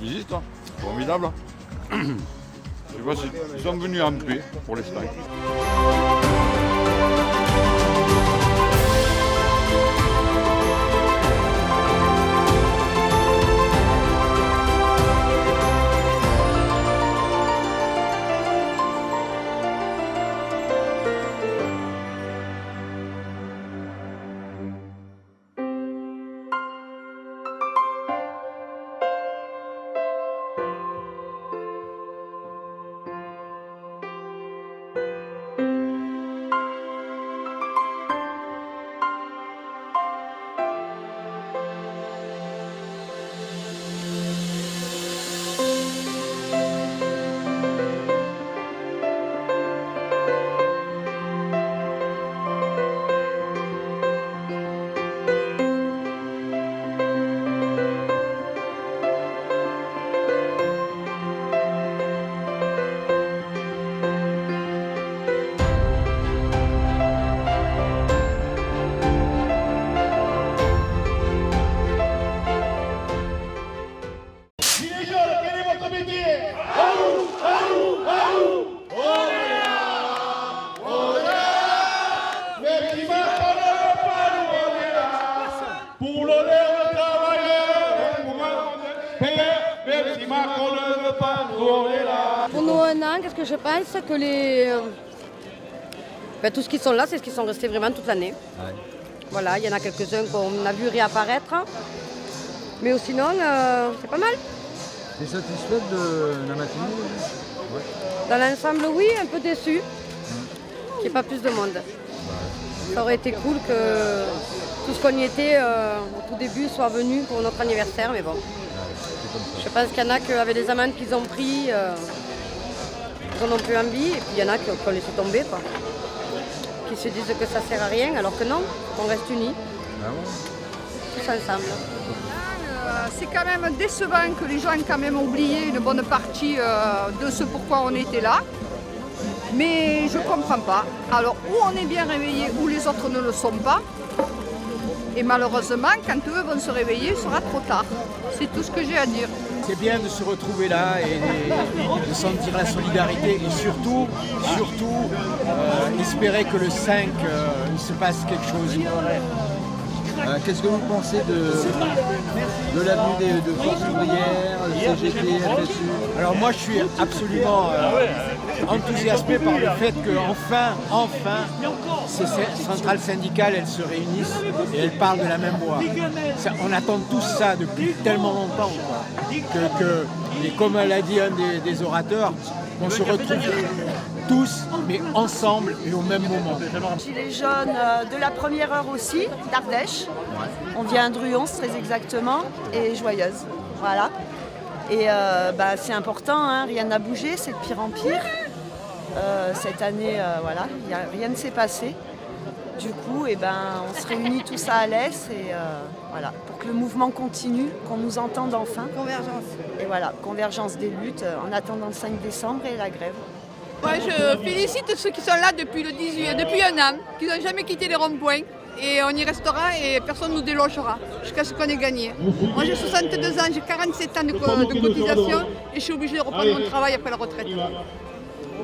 visite, hein. Formidable. Je sais pas s'ils sont venus en paix pour l'instant. Pour nous, un an, qu'est-ce que je pense que tous ceux qui sont là, c'est ceux qui sont restés vraiment toute l'année. Ouais. Voilà, il y en a quelques-uns qu'on a vu réapparaître. Mais sinon, c'est pas mal. Tu es satisfaite de la matinée? Ouais. Dans l'ensemble, oui, un peu déçu qu'il n'y ait pas plus de monde. Ça aurait été cool que tout ce qu'on y était au tout début soit venu pour notre anniversaire, mais bon. Je pense qu'il y en a qui avaient des amendes qu'ils ont pris, ils en ont plus envie, et puis il y en a qui ont laissé tomber, quoi. Qui se disent que ça ne sert à rien, alors que non, qu'on reste unis, tous ensemble. C'est quand même décevant que les gens aient quand même oublié une bonne partie de ce pourquoi on était là. Mais je ne comprends pas. Alors, ou on est bien réveillés, ou les autres ne le sont pas. Et malheureusement, quand eux vont se réveiller, il sera trop tard. C'est tout ce que j'ai à dire. C'est bien de se retrouver là et de sentir la solidarité et surtout espérer que le 5, il se passe quelque chose. Qu'est-ce que vous pensez de l'avenue de forces ouvrières, CGT, FSU? Alors moi je suis absolument enthousiasmé par le fait que enfin, ces centrales syndicales, elles se réunissent et elles parlent de la même voix. On attend tous ça depuis tellement longtemps, quoi. Et comme l'a dit un des orateurs, on se retrouve tous, mais ensemble et au même moment. Gilets jaunes de la première heure aussi, d'Ardèche. On vient de Ruons très exactement, et Joyeuse. Voilà. Et c'est important, hein, rien n'a bougé, c'est de pire en pire. Cette année, voilà, rien ne s'est passé. Du coup, on se réunit tous à Alès et voilà, pour que le mouvement continue, qu'on nous entende enfin. Convergence. Et voilà, convergence des luttes en attendant le 5 décembre et la grève. Moi, je félicite ceux qui sont là depuis un an, qui n'ont jamais quitté les ronds-points. Et on y restera et personne ne nous délogera jusqu'à ce qu'on ait gagné. Moi j'ai 62 ans, j'ai 47 ans de cotisation et je suis obligée de reprendre mon travail après la retraite.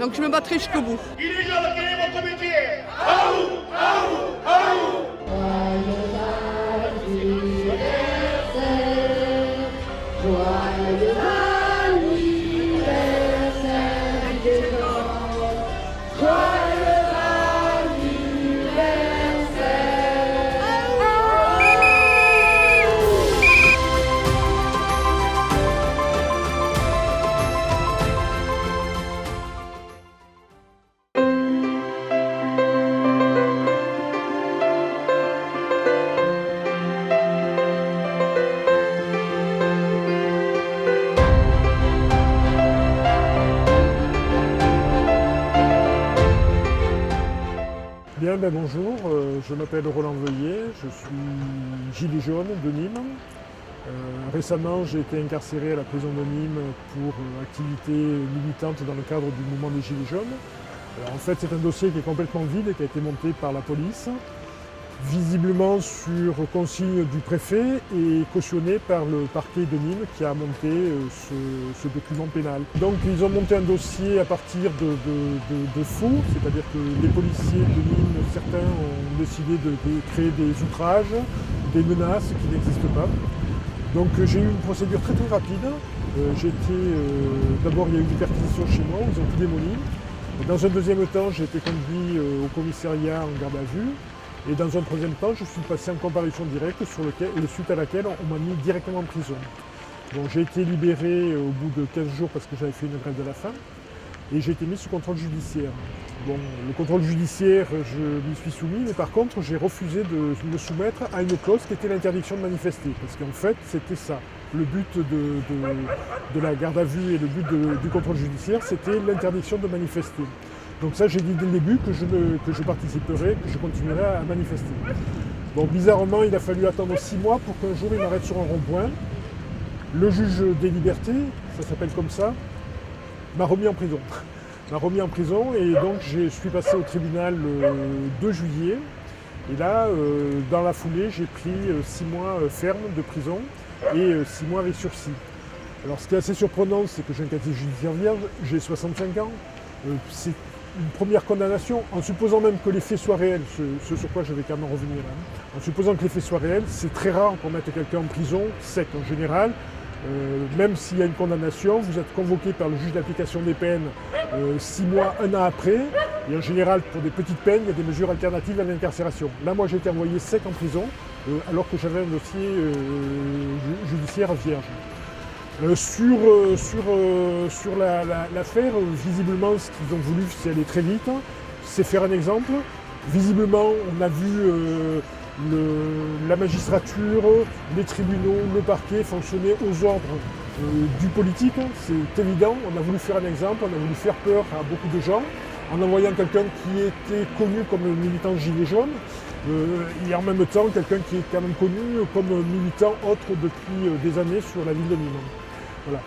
Donc je me battrai jusqu'au bout. Bonjour, je m'appelle Roland Veuillet, je suis gilet jaune de Nîmes. Récemment, j'ai été incarcéré à la prison de Nîmes pour activité militante dans le cadre du mouvement des Gilets jaunes. Alors, en fait, c'est un dossier qui est complètement vide et qui a été monté par la police. visiblement sur consigne du préfet et cautionné par le parquet de Nîmes qui a monté ce document pénal. Donc ils ont monté un dossier à partir de faux, c'est-à-dire que les policiers de Nîmes, certains ont décidé de créer des outrages, des menaces qui n'existent pas. Donc j'ai eu une procédure très rapide. D'abord il y a eu une perquisition chez moi, ils ont tout démoli. Dans un deuxième temps, j'ai été conduit au commissariat en garde à vue. Et dans un troisième temps, je suis passé en comparution directe suite à laquelle on m'a mis directement en prison. Bon, j'ai été libéré au bout de 15 jours parce que j'avais fait une grève de la faim et j'ai été mis sous contrôle judiciaire. Bon, le contrôle judiciaire, je m'y suis soumis, mais par contre, j'ai refusé de me soumettre à une clause qui était l'interdiction de manifester. Parce qu'en fait, c'était ça. Le but de la garde à vue et le but du contrôle judiciaire, c'était l'interdiction de manifester. Donc ça, j'ai dit dès le début que je participerai, que je continuerai à manifester. Bon, bizarrement, il a fallu attendre 6 mois pour qu'un jour il m'arrête sur un rond-point. Le juge des libertés, ça s'appelle comme ça, m'a remis en prison. Et donc je suis passé au tribunal le 2 juillet. Et là, dans la foulée, j'ai pris 6 mois ferme de prison et 6 mois avec sursis. Alors ce qui est assez surprenant, c'est que j'ai un casier judiciaire vierge, j'ai 65 ans. C'est une première condamnation, en supposant même que les faits soient réels, ce sur quoi je vais quand même revenir. En supposant que les faits soient réels, c'est très rare qu'on mette quelqu'un en prison sec. En général, même s'il y a une condamnation, vous êtes convoqué par le juge d'application des peines 6 mois, 1 an après. Et en général, pour des petites peines, il y a des mesures alternatives à l'incarcération. Là, moi, j'ai été envoyé sec en prison, alors que j'avais un dossier judiciaire vierge. Sur l'affaire, visiblement, ce qu'ils ont voulu, c'est aller très vite, c'est faire un exemple. Visiblement, on a vu la magistrature, les tribunaux, le parquet fonctionner aux ordres du politique. C'est évident, on a voulu faire un exemple, on a voulu faire peur à beaucoup de gens, en envoyant quelqu'un qui était connu comme militant gilet jaune, et en même temps quelqu'un qui est quand même connu comme militant autre depuis des années sur la ville de Nîmes. Voilà.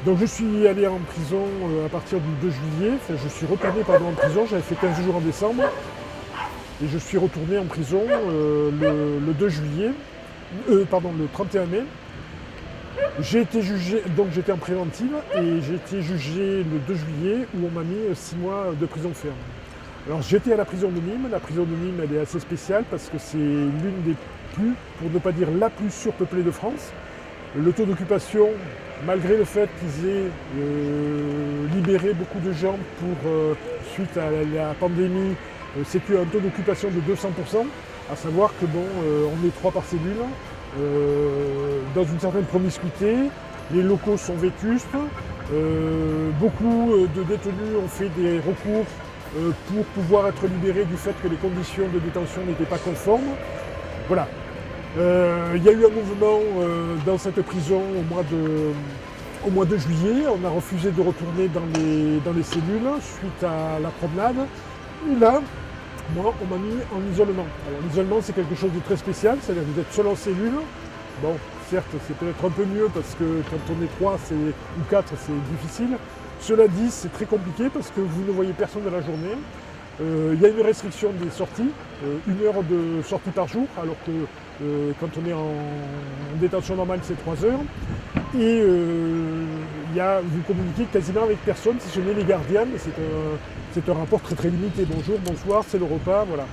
Donc je suis allé en prison à partir du 2 juillet, enfin je suis retourné en prison, j'avais fait 15 jours en décembre, et je suis retourné en prison le 2 juillet, le 31 mai. J'ai été jugé, donc j'étais en préventive, et j'ai été jugé le 2 juillet où on m'a mis 6 mois de prison ferme. Alors j'étais à la prison de Nîmes. La prison de Nîmes elle est assez spéciale parce que c'est l'une des plus, pour ne pas dire la plus surpeuplée de France. Le taux d'occupation, malgré le fait qu'ils aient libéré beaucoup de gens suite à la pandémie, c'est un taux d'occupation de 200%, à savoir que on est 3 par cellule, dans une certaine promiscuité, les locaux sont vétustes, beaucoup de détenus ont fait des recours pour pouvoir être libérés du fait que les conditions de détention n'étaient pas conformes. Voilà. Il y a eu un mouvement dans cette prison au mois de juillet. On a refusé de retourner dans les cellules suite à la promenade. Et là, moi, on m'a mis en isolement. Alors l'isolement, c'est quelque chose de très spécial, c'est-à-dire que vous êtes seul en cellule. Bon, certes, c'est peut-être un peu mieux parce que quand on est 3 ou 4, c'est difficile. Cela dit, c'est très compliqué parce que vous ne voyez personne de la journée. Il y a une restriction des sorties, 1 heure de sortie par jour, alors que quand on est en détention normale, c'est 3 heures. Et vous communiquez quasiment avec personne, si ce n'est les gardiens, mais c'est un rapport très limité. Bonjour, bonsoir, c'est le repas, voilà.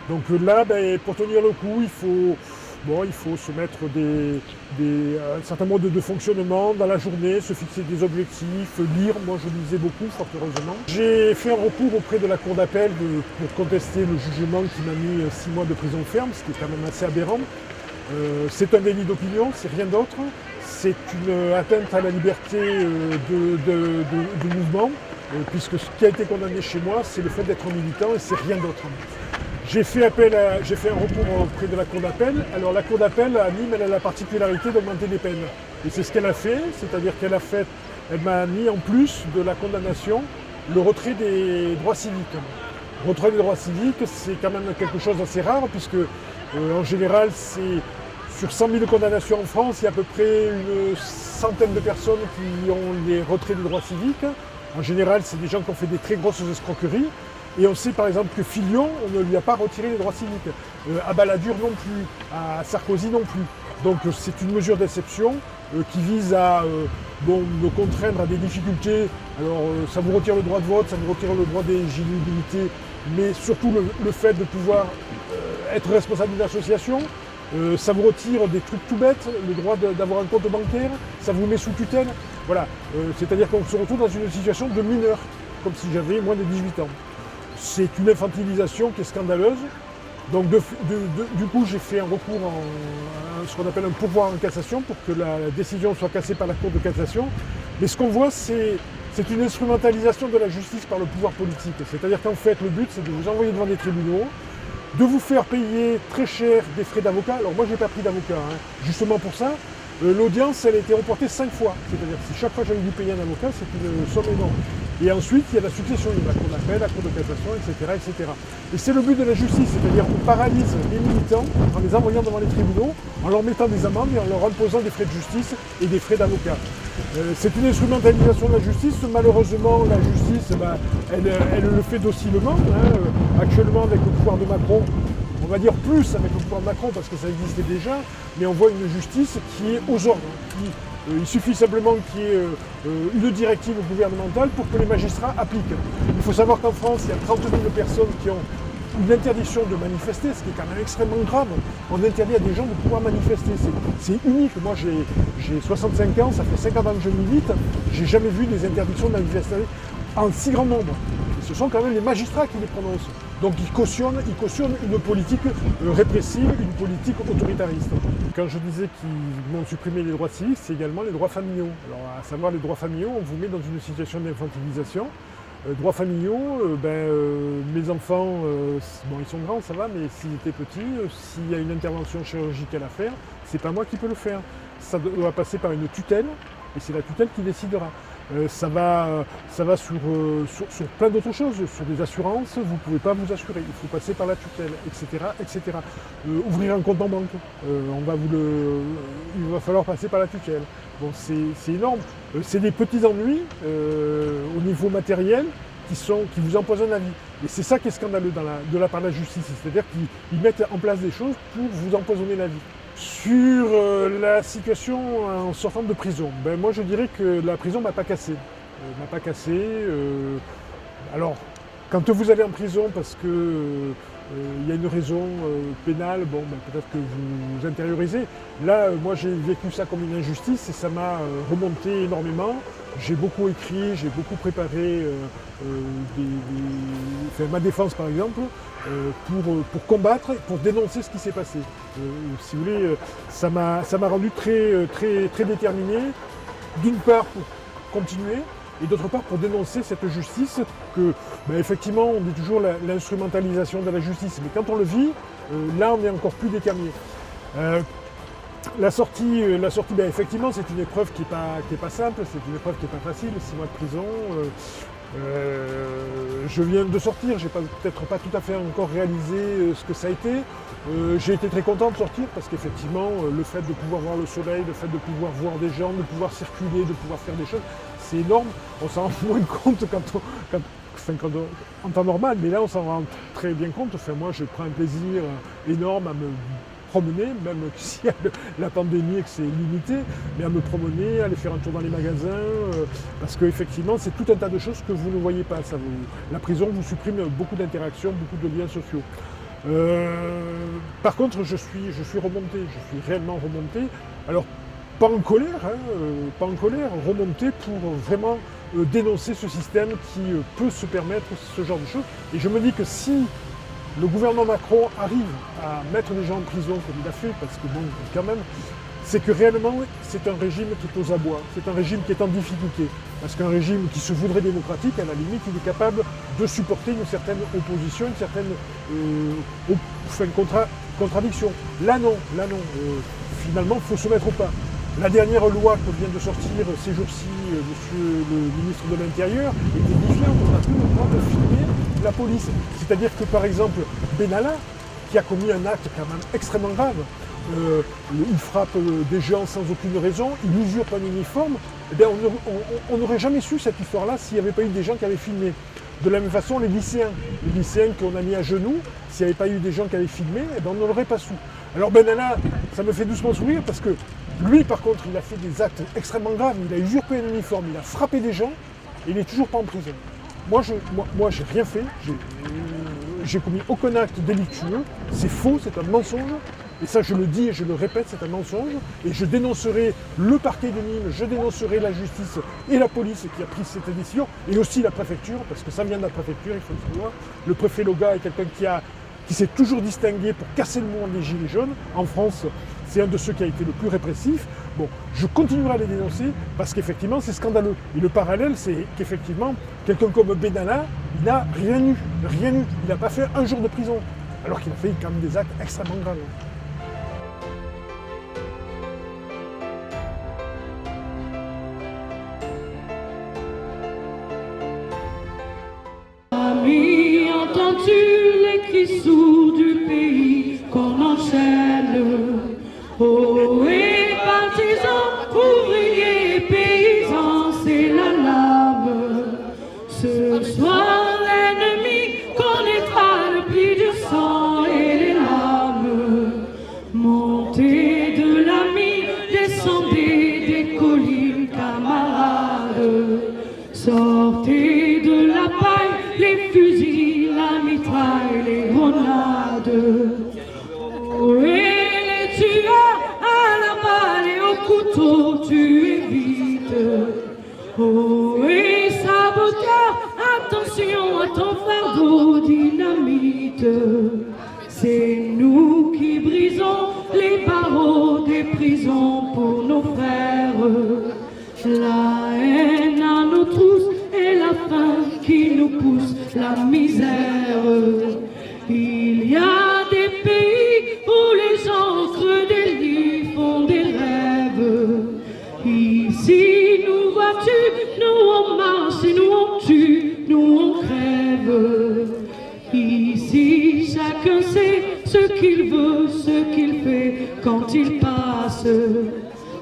Donc là, pour tenir le coup, il faut se mettre un certain mode de fonctionnement dans la journée, se fixer des objectifs, lire. Moi, je lisais beaucoup, fort heureusement. J'ai fait un recours auprès de la cour d'appel pour contester le jugement qui m'a mis 6 mois de prison ferme, ce qui est quand même assez aberrant. C'est un délit d'opinion, c'est rien d'autre. C'est une atteinte à la liberté de mouvement, puisque ce qui a été condamné chez moi, c'est le fait d'être militant et c'est rien d'autre. J'ai fait un recours auprès de la cour d'appel. Alors la cour d'appel à Nîmes, elle a la particularité d'augmenter les peines. Et c'est ce qu'elle a fait, c'est-à-dire elle m'a mis en plus de la condamnation le retrait des droits civiques. Le retrait des droits civiques, c'est quand même quelque chose d'assez rare, puisque en général, sur 100 000 condamnations en France, il y a à peu près une centaine de personnes qui ont les retraits des droits civiques. En général, c'est des gens qui ont fait des très grosses escroqueries. Et on sait par exemple que Fillon, on ne lui a pas retiré les droits civiques. À Balladur non plus, à Sarkozy non plus. Donc c'est une mesure d'exception qui vise à me contraindre à des difficultés. Alors ça vous retire le droit de vote, ça vous retire le droit d'éligibilité, mais surtout le fait de pouvoir être responsable d'une association. Ça vous retire des trucs tout bêtes, le droit d'avoir un compte bancaire, ça vous met sous tutelle. Voilà, c'est-à-dire qu'on se retrouve dans une situation de mineur, comme si j'avais moins de 18 ans. C'est une infantilisation qui est scandaleuse. Donc du coup, j'ai fait un recours à ce qu'on appelle un pourvoi en cassation pour que la décision soit cassée par la Cour de cassation. Mais ce qu'on voit, c'est une instrumentalisation de la justice par le pouvoir politique. C'est-à-dire qu'en fait, le but, c'est de vous envoyer devant des tribunaux, de vous faire payer très cher des frais d'avocat. Alors moi, je n'ai pas pris d'avocat, hein. Justement pour ça. L'audience, elle a été reportée 5 fois. C'est-à-dire que si chaque fois j'avais dû payer un avocat, c'est une somme énorme. Et ensuite, il y a la succession, il y a la Cour d'appel, la Cour de cassation, etc. etc. Et c'est le but de la justice, c'est-à-dire qu'on paralyse les militants en les envoyant devant les tribunaux, en leur mettant des amendes et en leur imposant des frais de justice et des frais d'avocat. C'est une instrumentalisation de la justice. Malheureusement, la justice, elle le fait docilement. Hein. Actuellement, avec le pouvoir de Macron, on va dire plus avec le pouvoir de Macron parce que ça existait déjà, mais on voit une justice qui est aux ordres. Il suffit simplement qu'il y ait une directive gouvernementale pour que les magistrats appliquent. Il faut savoir qu'en France, il y a 30 000 personnes qui ont une interdiction de manifester, ce qui est quand même extrêmement grave. On interdit à des gens de pouvoir manifester. C'est unique. Moi, j'ai 65 ans, ça fait 50 ans que je milite. J'ai jamais vu des interdictions de manifester en si grand nombre. Et ce sont quand même les magistrats qui les prononcent. Donc ils cautionnent une politique répressive, une politique autoritariste. Quand je disais qu'ils m'ont supprimé les droits civiques, c'est également les droits familiaux. Alors à savoir les droits familiaux, on vous met dans une situation d'infantilisation. Droits familiaux, mes enfants, ils sont grands, ça va, mais s'ils étaient petits, s'il y a une intervention chirurgicale à faire, c'est pas moi qui peux le faire. Ça doit passer par une tutelle, et c'est la tutelle qui décidera. Ça va sur plein d'autres choses, sur des assurances, vous ne pouvez pas vous assurer, il faut passer par la tutelle, etc. etc. Ouvrir un compte en banque, il va falloir passer par la tutelle. Bon, c'est énorme. C'est des petits ennuis au niveau matériel qui vous empoisonnent la vie. Et c'est ça qui est scandaleux de la part de la justice, c'est-à-dire qu'ils mettent en place des choses pour vous empoisonner la vie. Sur la situation en sortant de prison, moi je dirais que la prison ne m'a pas cassé. Alors, quand vous allez en prison parce que il y a une raison pénale, peut-être que vous intériorisez. Là, moi j'ai vécu ça comme une injustice et ça m'a remonté énormément. J'ai beaucoup écrit, j'ai beaucoup préparé ma défense par exemple, pour combattre, pour dénoncer ce qui s'est passé. Si vous voulez, ça m'a rendu très déterminé, d'une part pour continuer, et d'autre part pour dénoncer cette justice que, effectivement, on dit toujours l'instrumentalisation de la justice, mais quand on le vit, là on est encore plus déterminé. La sortie, effectivement, c'est une épreuve qui est pas simple, c'est une épreuve qui n'est pas facile, 6 mois de prison. Je viens de sortir, j'ai peut-être pas tout à fait encore réalisé ce que ça a été. J'ai été très content de sortir parce qu'effectivement, le fait de pouvoir voir le soleil, le fait de pouvoir voir des gens, de pouvoir circuler, de pouvoir faire des choses, c'est énorme. On s'en rend moins compte en temps normal, mais là on s'en rend très bien compte. Moi, je prends un plaisir énorme à me promener, même s'il y a la pandémie et que c'est limité, mais à me promener, aller faire un tour dans les magasins, parce qu'effectivement, c'est tout un tas de choses que vous ne voyez pas. La prison vous supprime beaucoup d'interactions, beaucoup de liens sociaux. Par contre, je suis remonté, je suis réellement remonté. Alors, pas en colère, remonté pour vraiment dénoncer ce système qui peut se permettre ce genre de choses. Et je me dis que si le gouvernement Macron arrive à mettre les gens en prison comme il a fait, parce que quand même, c'est que réellement, c'est un régime qui est aux abois, c'est un régime qui est en difficulté. Parce qu'un régime qui se voudrait démocratique, à la limite, il est capable de supporter une certaine opposition, une certaine contradiction. Là non, finalement, il faut se mettre au pas. La dernière loi que vient de sortir ces jours-ci, monsieur le ministre de l'Intérieur, était différente. On n'a plus le droit de filmer la police. C'est-à-dire que, par exemple, Benalla, qui a commis un acte quand même extrêmement grave, il frappe des gens sans aucune raison, il usurpe un uniforme, eh bien, on n'aurait jamais su cette histoire-là s'il n'y avait pas eu des gens qui avaient filmé. De la même façon, les lycéens qu'on a mis à genoux, s'il n'y avait pas eu des gens qui avaient filmé, eh bien, on ne l'aurait pas su. Alors Benalla, ça me fait doucement sourire parce que lui, par contre, il a fait des actes extrêmement graves. Il a usurpé un uniforme, il a frappé des gens et il n'est toujours pas en prison. Moi, j'ai rien fait. J'ai commis aucun acte délictueux. C'est faux, c'est un mensonge. Et ça, je le dis et je le répète, c'est un mensonge. Et je dénoncerai le parquet de Nîmes, je dénoncerai la justice et la police qui a pris cette décision, et aussi la préfecture, parce que ça vient de la préfecture, il faut le savoir. Le préfet Loga est quelqu'un qui s'est toujours distingué pour casser le monde des Gilets jaunes. En France, c'est un de ceux qui a été le plus répressif. Bon, je continuerai à les dénoncer parce qu'effectivement, c'est scandaleux. Et le parallèle, c'est qu'effectivement, quelqu'un comme Benalla, il n'a rien eu. Il n'a pas fait un jour de prison, alors qu'il a fait quand même des actes extrêmement graves. Amis, entends-tu les cris sourds du pays qu'on enchaîne? Oh, et partisans, ouvriers, paysans, c'est l'alarme. Ce soir, l'ennemi connaîtra le prix du sang et les larmes. Montez de la mine, descendez des collines, camarades. Sortez de la paille, les fusils, la mitraille, les grenades. Oh, et les tueurs à la balle et au couteau, tu évites. Oh, et saboteur, attention à ton fardeau dynamite. C'est nous qui brisons les barreaux des prisons pour nos frères. La haine à nos trousses et la faim qui nous pousse, la misère. Il y a des pays où les gens creux des lits, font des rêves. Ici, nous vois-tu, nous on marche et nous on tue, nous on crève. Ici, chacun sait ce qu'il veut, ce qu'il fait quand il passe.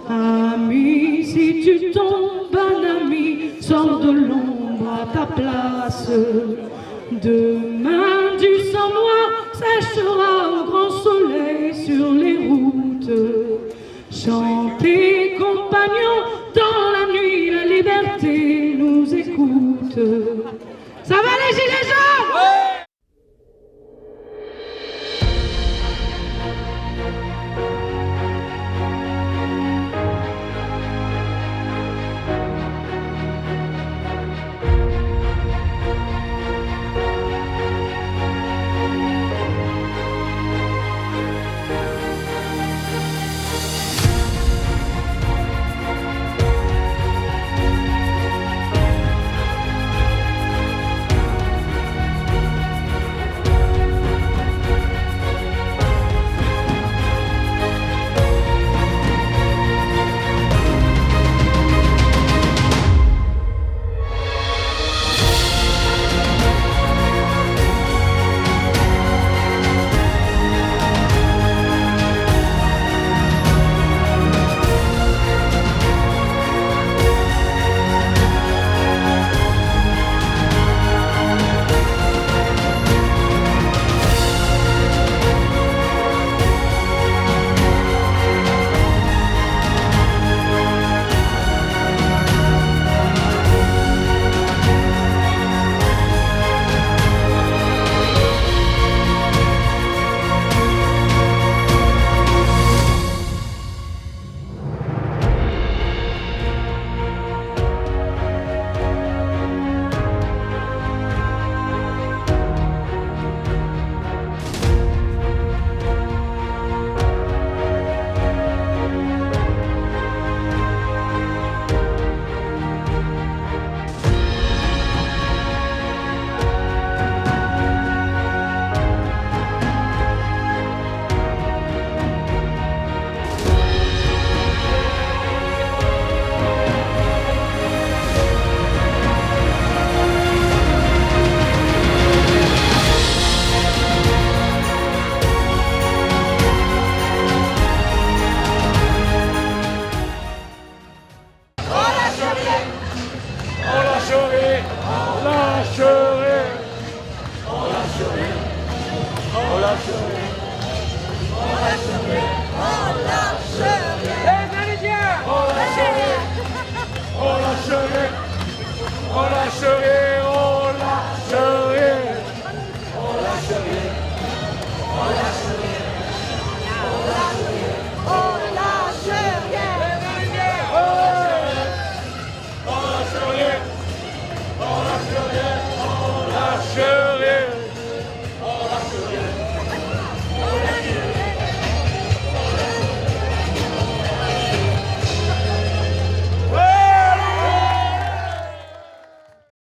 Ami, si tu tombes, un ami, sors de l'ombre à ta place. Demain, du sang noir séchera au grand soleil sur les routes. Chantez, compagnons, dans la nuit, la liberté nous écoute. Ça va les gilets jaunes?